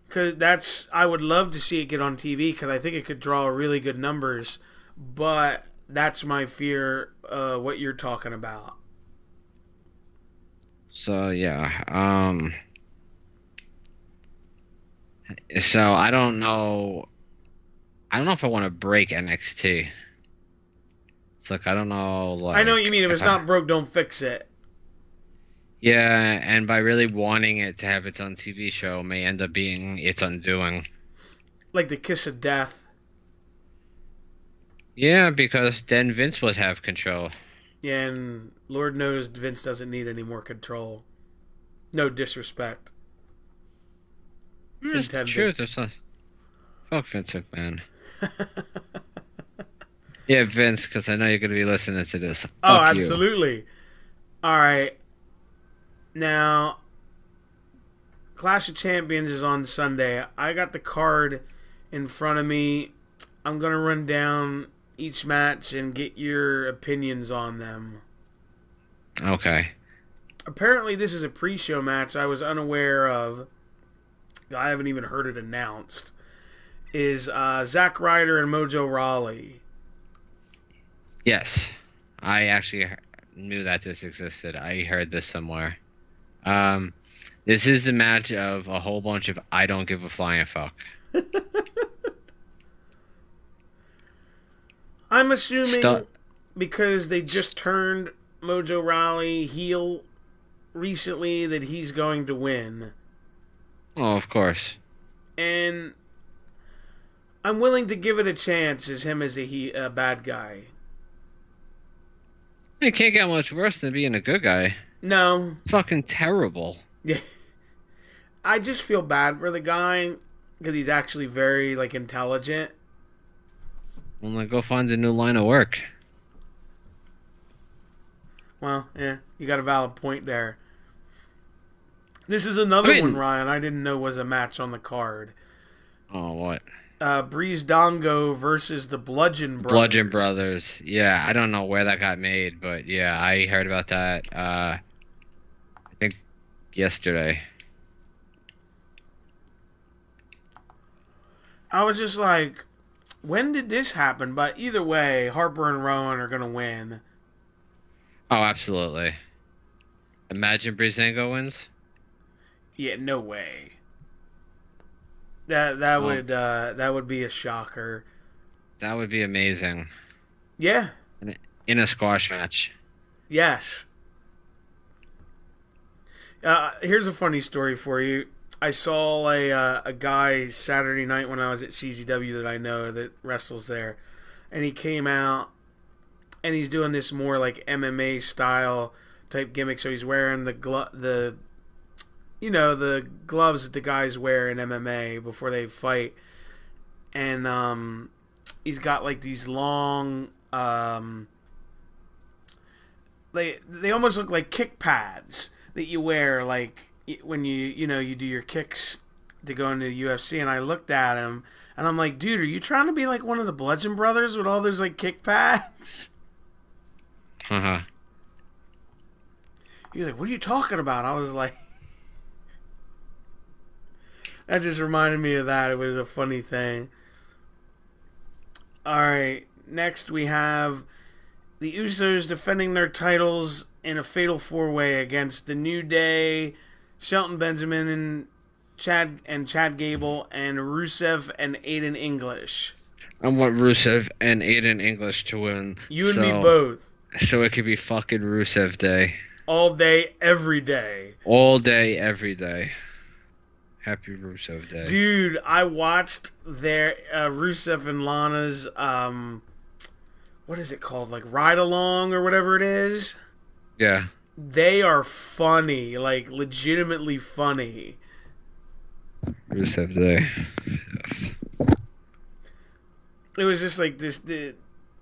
Because I would love to see it get on TV, because I think it could draw really good numbers. But that's my fear, what you're talking about. So yeah. So I don't know. I don't know if I want to break NXT. It's like I don't know. Like, I know what you mean. If it's not broke, don't fix it. Yeah, and by really wanting it to have its own TV show may end up being its undoing. Like the kiss of death. Yeah, because then Vince would have control. Yeah, and Lord knows Vince doesn't need any more control. No disrespect. It's the truth. It's not. Fuck Vince McMahon. Yeah, Vince, because I know you're gonna be listening to this. So Oh, fuck you. absolutely. All right. Now, Clash of Champions is on Sunday. I got the card in front of me. I'm going to run down each match and get your opinions on them. Okay. Apparently, this is a pre show match I was unaware of. I haven't even heard it announced. Is Zack Ryder and Mojo Rawley. Yes, I actually knew that this existed. I heard this somewhere. This is the match of a whole bunch of I don't give a flying fuck. I'm assuming because they just turned Mojo Rawley heel recently that he's going to win. Oh, of course. And I'm willing to give it a chance as him as a bad guy. It can't get much worse than being a good guy. No. Fucking terrible. Yeah. I just feel bad for the guy because he's actually very intelligent. Well, then go find a new line of work. Well, yeah, you got a valid point there. This is another one, Ryan, I didn't know was a match on the card. Oh, what? Breeze Dongo versus the Bludgeon Brothers. Bludgeon Brothers. Yeah, I don't know where that got made, but yeah, I heard about that, I think yesterday. I was just like, when did this happen? But either way, Harper and Rowan are going to win. Oh, absolutely. Imagine Breezango wins? Yeah, no way. That would be a shocker. That would be amazing. Yeah. In a squash match. Yes. Here's a funny story for you. I saw a guy Saturday night when I was at CZW that I know that wrestles there, and he came out and he's doing this more like MMA style type gimmick. So he's wearing the gloves that the guys wear in MMA before they fight, and he's got like these long they almost look like kick pads that you wear like when you do your kicks to go into the UFC. And I looked at him and I'm like, dude, are you trying to be like one of the Bludgeon Brothers with all those like kick pads? Uh-huh. He was like, what are you talking about? I was like, that just reminded me of that. It was a funny thing. Alright, next we have the Usos defending their titles in a fatal 4-way against the New Day, Shelton Benjamin and Chad Gable, and Rusev and Aiden English. I want Rusev and Aiden English to win. You and me both. So it could be fucking Rusev Day. All day, every day. All day, every day. Happy Rusev Day. Dude, I watched their Rusev and Lana's, what is it called? Like Ride Along or whatever it is? Yeah. They are funny, like legitimately funny. Rusev Day. Yes. It was just like this.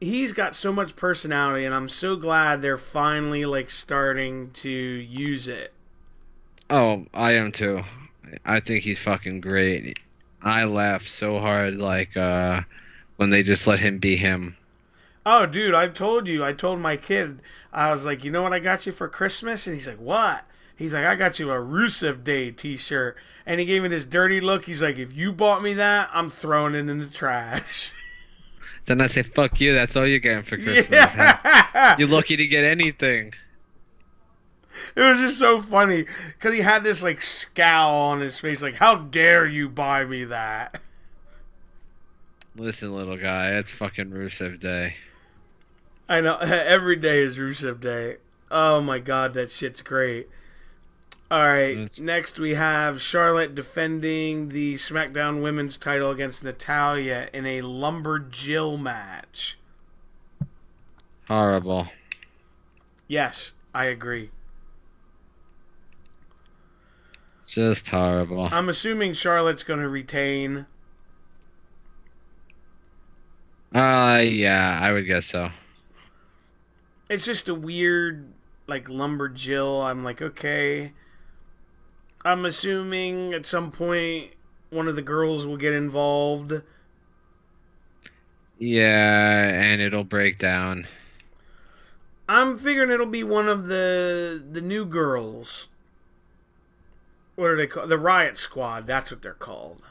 He's got so much personality, and I'm so glad they're finally like starting to use it. Oh, I am too. I think he's fucking great. I laughed so hard, like when they just let him be him. Oh, dude, I told my kid, I was like, you know what I got you for Christmas? And he's like, what? He's like, I got you a Rusev Day t-shirt. And he gave me this dirty look. He's like, if you bought me that, I'm throwing it in the trash. Then I say, fuck you, that's all you're getting for Christmas. Yeah. You're lucky to get anything. It was just so funny because he had this like scowl on his face, like, how dare you buy me that? Listen, little guy, it's fucking Rusev Day. I know. Every day is Rusev Day. Oh my god, that shit's great. Alright, next we have Charlotte defending the SmackDown Women's title against Natalya in a Lumberjill match. Horrible. Yes, I agree. Just horrible. I'm assuming Charlotte's going to retain. Yeah, I would guess so. It's just a weird, like, lumberjill. I'm like, okay. I'm assuming at some point one of the girls will get involved. Yeah, and it'll break down. I'm figuring it'll be one of the new girls. What are they called? The Riot Squad. That's what they're called.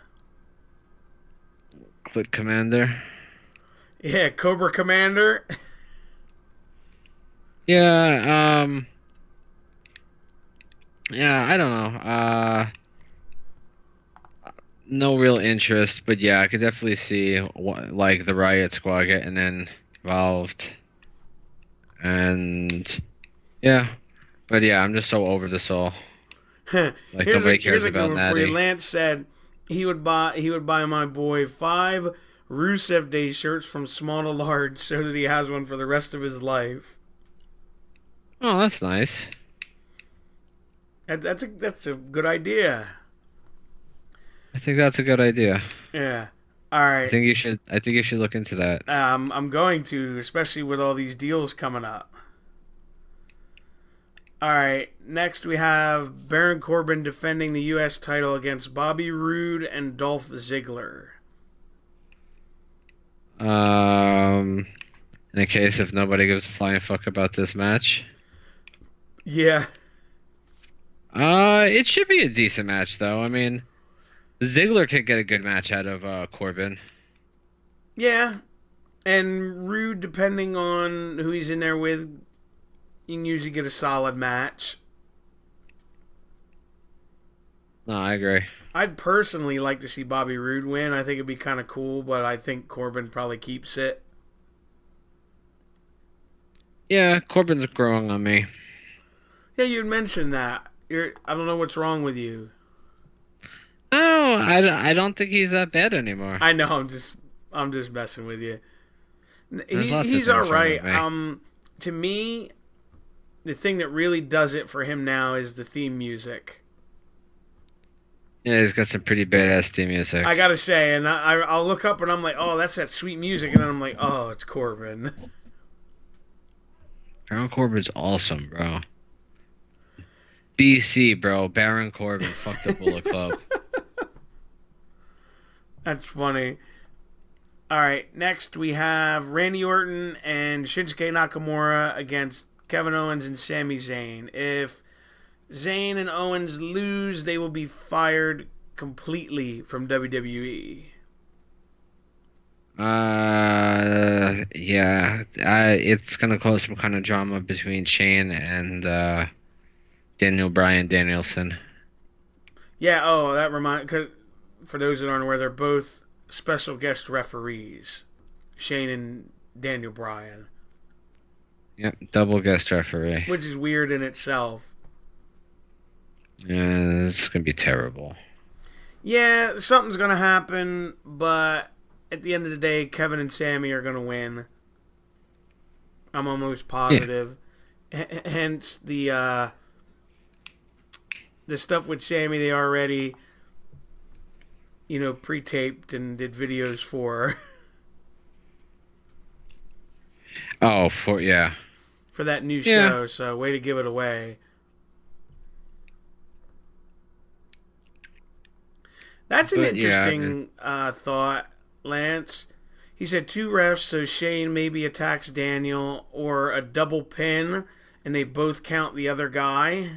Clit Commander. Yeah, Cobra Commander. Yeah, yeah, I don't know. No real interest, but yeah, I could definitely see like the Riot Squad getting involved. And yeah, but yeah, I'm just so over this all. Like nobody cares about Natty. Lance said he would buy my boy 5 Rusev Day shirts from small to large so that he has one for the rest of his life. Oh, that's nice. That's a good idea. I think that's a good idea. Yeah. All right. I think you should look into that. I'm going to, especially with all these deals coming up. All right. Next, we have Baron Corbin defending the U.S. title against Bobby Roode and Dolph Ziggler. In a case if nobody gives a flying fuck about this match. Yeah. It should be a decent match though. I mean, Ziggler could get a good match out of Corbin. Yeah. And Roode, depending on who he's in there with, you can usually get a solid match. No, I agree. I'd personally like to see Bobby Roode win. I think it'd be kind of cool, but I think Corbin probably keeps it. Yeah, Corbin's growing on me. Yeah, you'd mentioned that. I don't know what's wrong with you. Oh, I don't think he's that bad anymore. I know. I'm just messing with you. He's all right. To me, the thing that really does it for him now is the theme music. Yeah, he's got some pretty badass theme music. I gotta say, and I'll look up and I'm like, oh, that's that sweet music, and then I'm like, oh, it's Corbin. Baron Corbin's awesome, bro. BC, bro. Baron Corbin fucked the Bullet Club. That's funny. All right, next we have Randy Orton and Shinsuke Nakamura against Kevin Owens and Sami Zayn. If Zayn and Owens lose, they will be fired completely from WWE. Yeah. It's gonna cause some kind of drama between Shane and Daniel Bryan Danielson. Yeah. Oh, that cause for those that aren't aware, they're both special guest referees, Shane and Daniel Bryan. Yep, double guest referee. Which is weird in itself. Yeah, it's gonna be terrible. Yeah, something's gonna happen, but at the end of the day, Kevin and Sami are gonna win. I'm almost positive. Yeah. Hence the stuff with Sami, they already, pre-taped and did videos for. Oh, yeah. For that new show, so way to give it away. That's an interesting thought, Lance. He said 2 refs, so Shane maybe attacks Daniel, or a double pin, and they both count the other guy.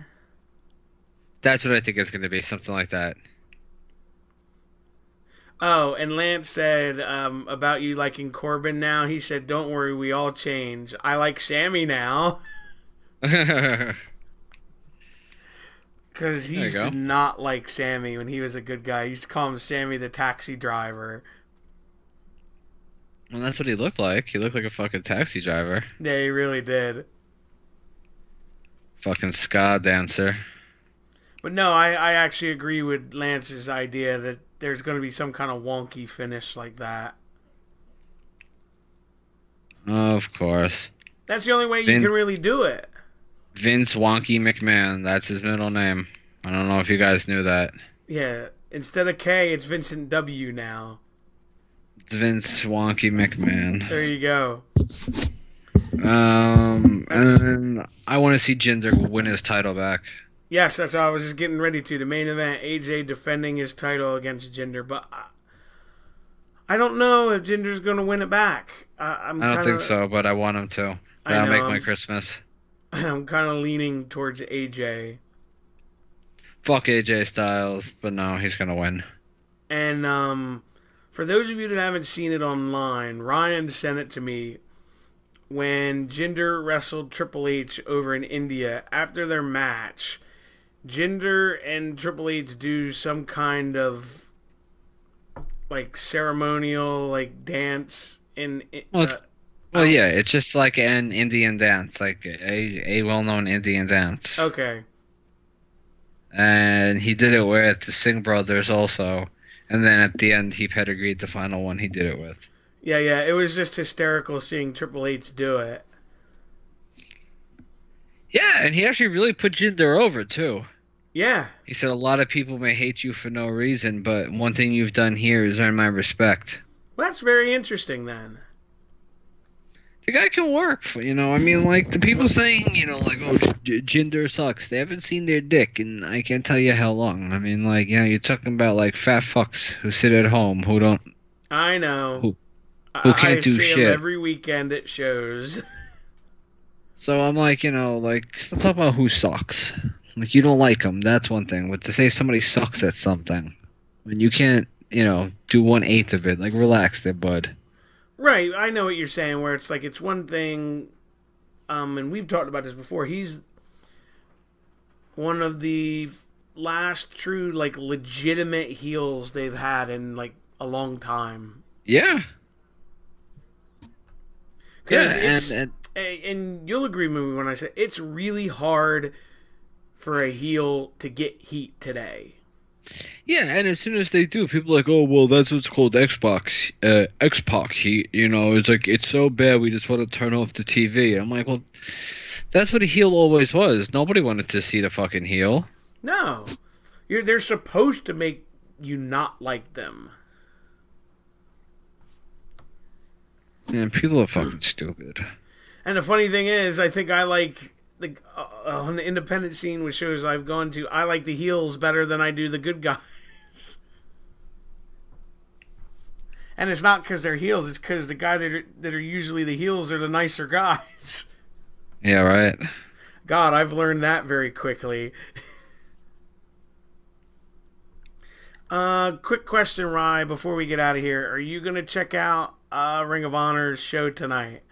That's what I think it's going to be, something like that. Oh, and Lance said about you liking Corbin now. He said, "Don't worry, we all change. I like Sami now." Because he used to not like Sami when he was a good guy. He used to call him Sami the taxi driver. Well, that's what he looked like. He looked like a fucking taxi driver. Yeah, he really did. Fucking ska dancer. But no, I actually agree with Lance's idea that there's going to be some kind of wonky finish like that. Of course. That's the only way you can really do it. Vince Wonky McMahon. That's his middle name. I don't know if you guys knew that. Yeah. Instead of K, it's Vincent W now. Vince Wonky McMahon. There you go. And then I want to see Jinder win his title back. Yes, that's what I was just getting ready to. The main event, AJ defending his title against Jinder, but I don't know if Jinder's going to win it back. I don't think so, but I want him to. That'll make my Christmas. I'm kind of leaning towards AJ. Fuck AJ Styles, but no, he's going to win. And for those of you that haven't seen it online, Ryan sent it to me when Jinder wrestled Triple H over in India. After their match, Jinder and Triple H do some kind of like ceremonial like dance in yeah, it's just like an Indian dance, like a well-known Indian dance. Okay. And he did it with the Singh brothers also, and then at the end he pedigreed the final one he did it with. Yeah, it was just hysterical seeing Triple H do it. Yeah, and he actually really put Jinder over too. Yeah. He said a lot of people may hate you for no reason, but one thing you've done here is earn my respect. Well, that's very interesting then. The guy can work, I mean, like, the people saying, like, oh, Jinder sucks. They haven't seen their dick, and I can't tell you how long. I mean, like, you're talking about, like, fat fucks who sit at home, who don't... I know. Who can't do shit. I see shit. him every weekend at shows. So I'm like, stop talking about who sucks. Like, you don't like them, that's one thing. But to say somebody sucks at something, when you can't, do 1/8 of it, like, relax there, bud. Right, I know what you're saying, where it's like, it's one thing, and we've talked about this before, he's one of the last true, like, legitimate heels they've had in, like, a long time. Yeah. Yeah, and you'll agree with me when I say it's really hard for a heel to get heat today. Yeah, and as soon as they do, people are like, oh, well, that's what's called Xpac heat. It's like, it's so bad, we just want to turn off the TV. I'm like, well, that's what a heel always was. Nobody wanted to see the fucking heel. No. They're supposed to make you not like them. Yeah, people are fucking stupid. And the funny thing is, I think I like... on the independent scene with shows I've gone to, I like the heels better than I do the good guys. And it's not because they're heels, it's because the guys that are usually the heels are the nicer guys. Yeah, right. God, I've learned that very quickly. Quick question, Rye, before we get out of here. Are you going to check out Ring of Honor's show tonight?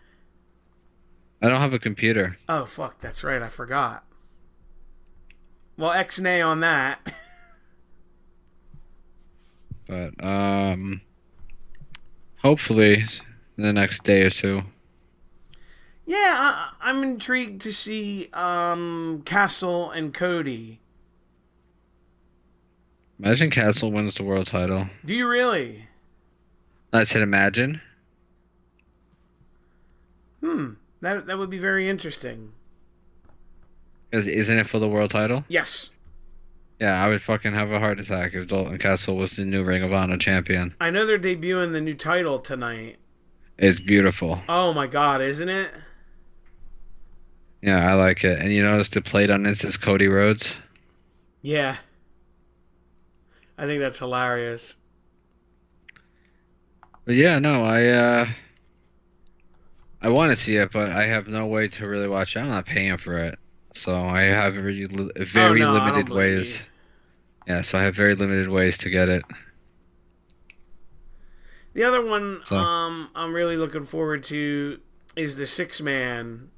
I don't have a computer. Oh, fuck, that's right, I forgot. Well, X-nay on that. But, hopefully the next day or two. Yeah, I'm intrigued to see Castle and Cody. Imagine Castle wins the world title. Do you really? I said imagine. That would be very interesting. Isn't it for the world title? Yes. Yeah, I would fucking have a heart attack if Dalton Castle was the new Ring of Honor champion. I know they're debuting the new title tonight. It's beautiful. Oh my god, isn't it? Yeah, I like it. And you notice the plate on this is Cody Rhodes? Yeah. I think that's hilarious. But yeah, no, I want to see it, but I have no way to really watch it. I'm not paying for it. So I have very limited ways. Yeah, so I have very limited ways to get it. The other one I'm really looking forward to is the 6-man.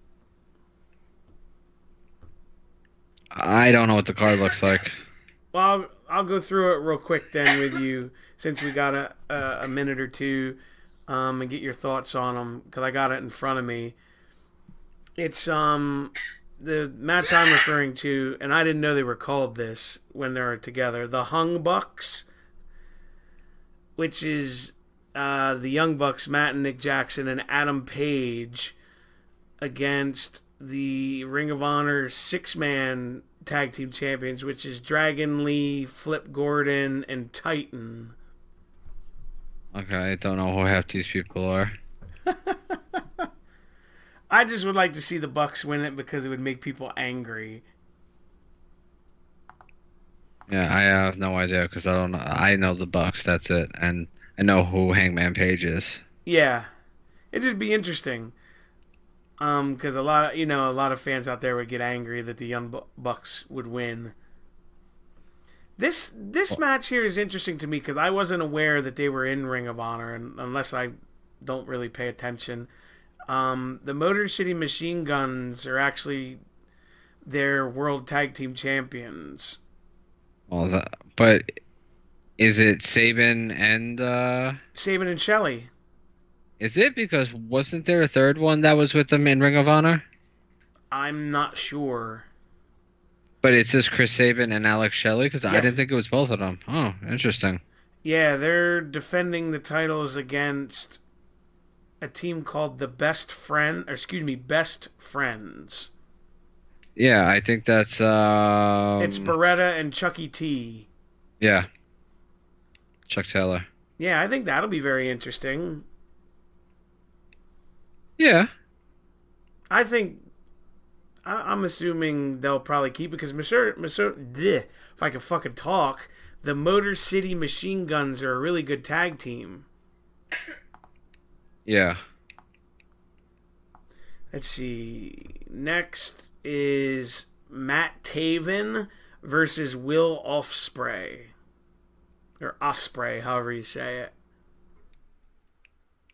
I don't know what the card looks like. Well, I'll go through it real quick then with you, since we got a minute or two, and get your thoughts on them, because I got it in front of me. It's the match I'm referring to, and I didn't know they were called this when they were together, the Hung Bucks, which is the Young Bucks, Matt and Nick Jackson, and Adam Page against the Ring of Honor 6-man tag team champions, which is Dragon Lee, Flip Gordon, and Titan. Okay, I don't know who half these people are. I just would like to see the Bucks win it because it would make people angry. Yeah, I have no idea because I don't know. I know the Bucks. That's it, and I know who Hangman Page is. Yeah, it'd just be interesting. Because a lot of fans out there would get angry that the Young Bucks would win. This match here is interesting to me because I wasn't aware that they were in Ring of Honor, and unless I don't really pay attention. The Motor City Machine Guns are actually their World Tag Team Champions. Well, but is it Sabin and Sabin and Shelley. is it because wasn't there a third one that was with them in Ring of Honor? I'm not sure. But it says Chris Sabin and Alex Shelley because I Yes. didn't think it was both of them. Oh, interesting. Yeah, they're defending the titles against a team called the Best Friends. Yeah, I think that's It's Beretta and Chucky T. yeah, Chuck Taylor. Yeah, I think that'll be very interesting. Yeah. I'm assuming they'll probably keep it because if I can fucking talk, the Motor City Machine Guns are a really good tag team. Yeah. Let's see. Next is Matt Taven versus Will Ospreay. Or Ospreay, however you say it.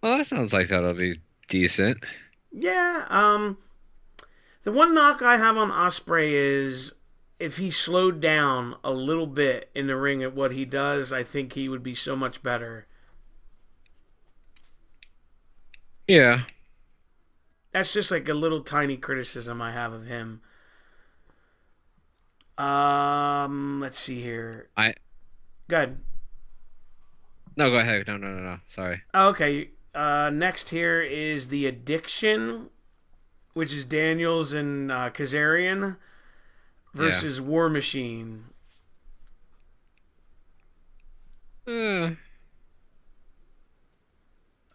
Well, that sounds like that'll be decent. Yeah, the one knock I have on Ospreay is if he slowed down a little bit in the ring at what he does, I think he would be so much better. Yeah. That's just like a little tiny criticism I have of him. Let's see here. Good. No, go ahead. No. Sorry. Okay. Next here is The Addiction, which is Daniels and Kazarian versus War Machine. That's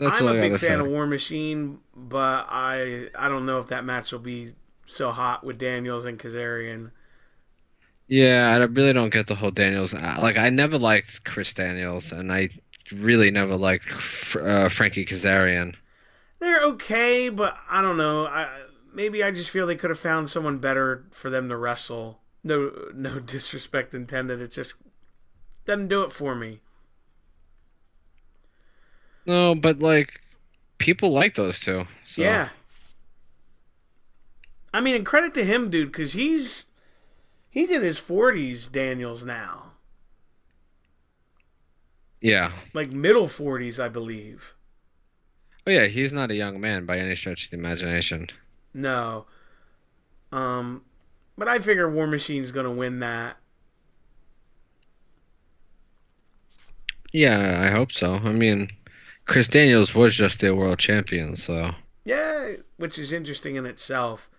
I'm what a I big gotta fan say. of War Machine, but I don't know if that match will be so hot with Daniels and Kazarian. Yeah, I really don't get the whole Daniels. Like, I never liked Chris Daniels, and I really never liked Frankie Kazarian. They're okay, but I don't know. Maybe I just feel they could have found someone better for them to wrestle. No disrespect intended. It just doesn't do it for me. No, but like, people like those two. So. Yeah. I mean, and credit to him, dude, because he's in his 40s, Daniels, now. Yeah. Like middle 40s, I believe. Oh yeah, he's not a young man by any stretch of the imagination. No. But I figure War Machine's going to win that. Yeah, I hope so. I mean, Chris Daniels was just their world champion, so. Yeah, which is interesting in itself.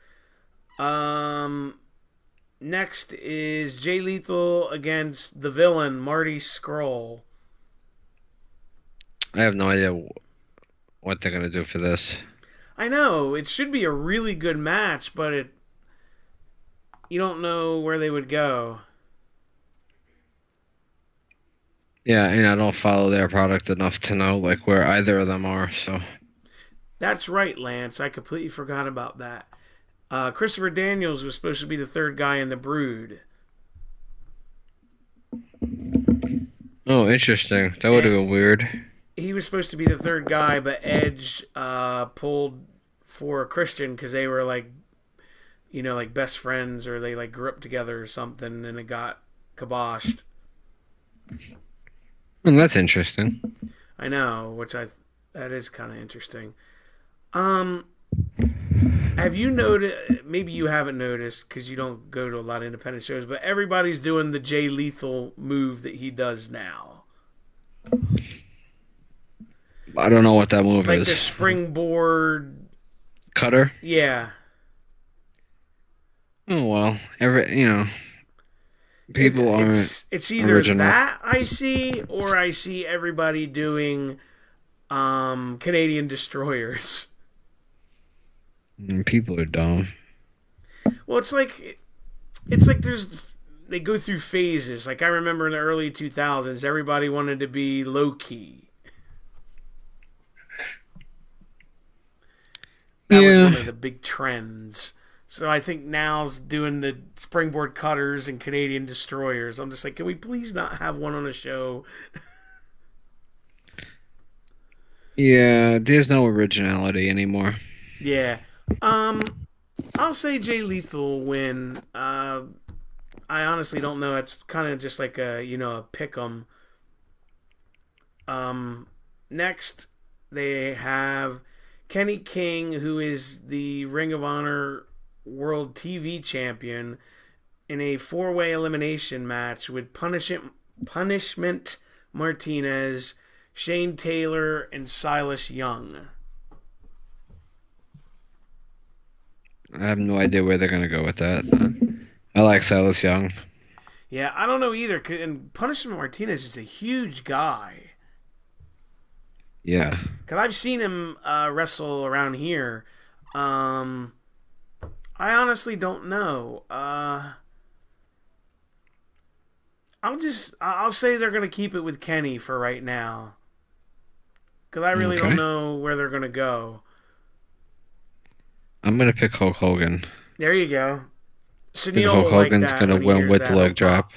Next is Jay Lethal against the villain, Marty Scurll. I have no idea what they're gonna do for this. I know, it should be a really good match, but you don't know where they would go. Yeah, and I don't follow their product enough to know like where either of them are, so. That's right, Lance. I completely forgot about that. Christopher Daniels was supposed to be the third guy in the Brood. Oh, interesting. That would have been weird. He was supposed to be the third guy, but Edge pulled for Christian because they were like best friends, or they like grew up together or something, and it got kiboshed. Well, that's interesting. I know, that is kind of interesting. Have you noticed? Maybe you haven't noticed because you don't go to a lot of independent shows, but everybody's doing the Jay Lethal move that he does now. I don't know what that move Like is. the springboard Cutter? Yeah. Oh well, people aren't It's either original. that I see, or I see everybody doing Canadian destroyers. People are dumb. Well, it's like they go through phases. Like I remember in the early 2000s, everybody wanted to be low key. That was Yeah. one of the big trends. So I think now's doing the springboard cutters and Canadian destroyers. I'm just like, can we please not have one on a show? Yeah, there's no originality anymore. Yeah. Um, I'll say Jay Lethal will win. I honestly don't know. It's kind of just like a pick 'em. Um, Next they have Kenny King, who is the Ring of Honor World TV Champion, in a four-way elimination match with Punishment Martinez, Shane Taylor, and Silas Young. I have no idea where they're gonna go with that. I like Silas Young. Yeah, I don't know either. And Punishment Martinez is a huge guy. Yeah. Because I've seen him wrestle around here. I honestly don't know. I'll say they're gonna keep it with Kenny for right now. Because I really don't Okay. know where they're gonna go. I'm gonna pick Hulk Hogan. There you go. I think Sunil Hulk will like Hogan's that gonna when he win hears with that. the leg drop.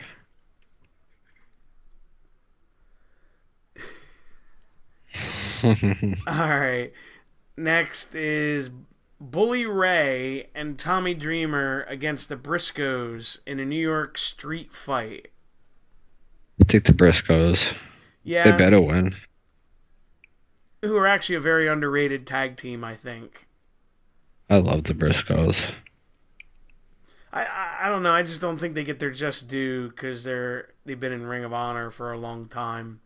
All right. Next is Bully Ray and Tommy Dreamer against the Briscoes in a New York street fight. I think the Briscoes. They Yeah, better win. who are actually a very underrated tag team, I think. I love the Briscoes. I don't know. I just don't think they get their just due because they've been in Ring of Honor for a long time.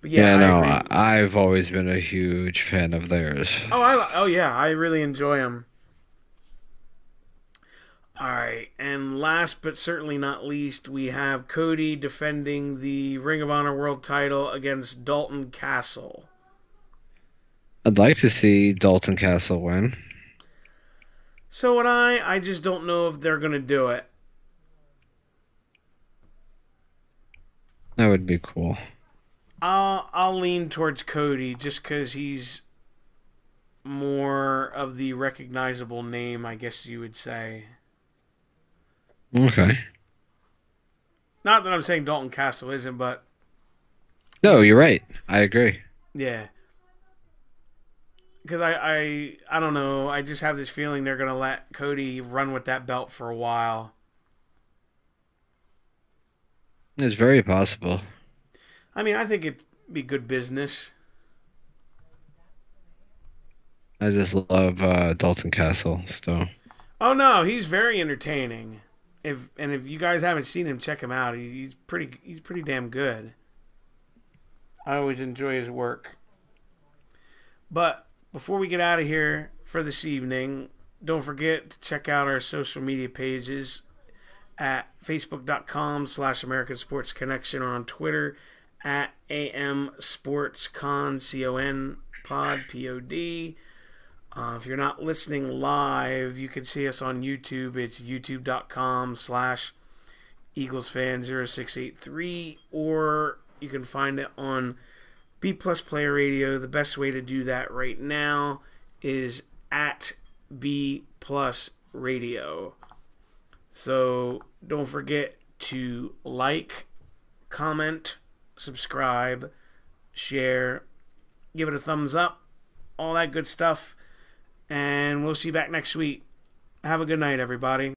But yeah, Yeah, I no, agree. I've always been a huge fan of theirs. Oh yeah, I really enjoy them. All right, and last but certainly not least, we have Cody defending the Ring of Honor World Title against Dalton Castle. I'd like to see Dalton Castle win. So would I just don't know if they're gonna do it. That would be cool. I'll lean towards Cody just because he's more of the recognizable name, I guess you would say. Okay. Not that I'm saying Dalton Castle isn't, but No, you're right. I agree. yeah. Because I don't know. I just have this feeling they're gonna let Cody run with that belt for a while. It's very possible. I mean, I think it'd be good business. I just love Dalton Castle. So Oh no, he's very entertaining. If you guys haven't seen him, check him out. He's pretty damn good. I always enjoy his work. But before we get out of here for this evening, don't forget to check out our social media pages at facebook.com/American Sports Connection, or on Twitter at AM Sports Con, CON pod. If you're not listening live, you can see us on YouTube. It's youtube.com/EaglesFan0683, or you can find it on B Plus Player Radio. The best way to do that right now is at B Plus Radio. So don't forget to like, comment, subscribe, share, give it a thumbs up, all that good stuff. And we'll see you back next week. Have a good night, everybody.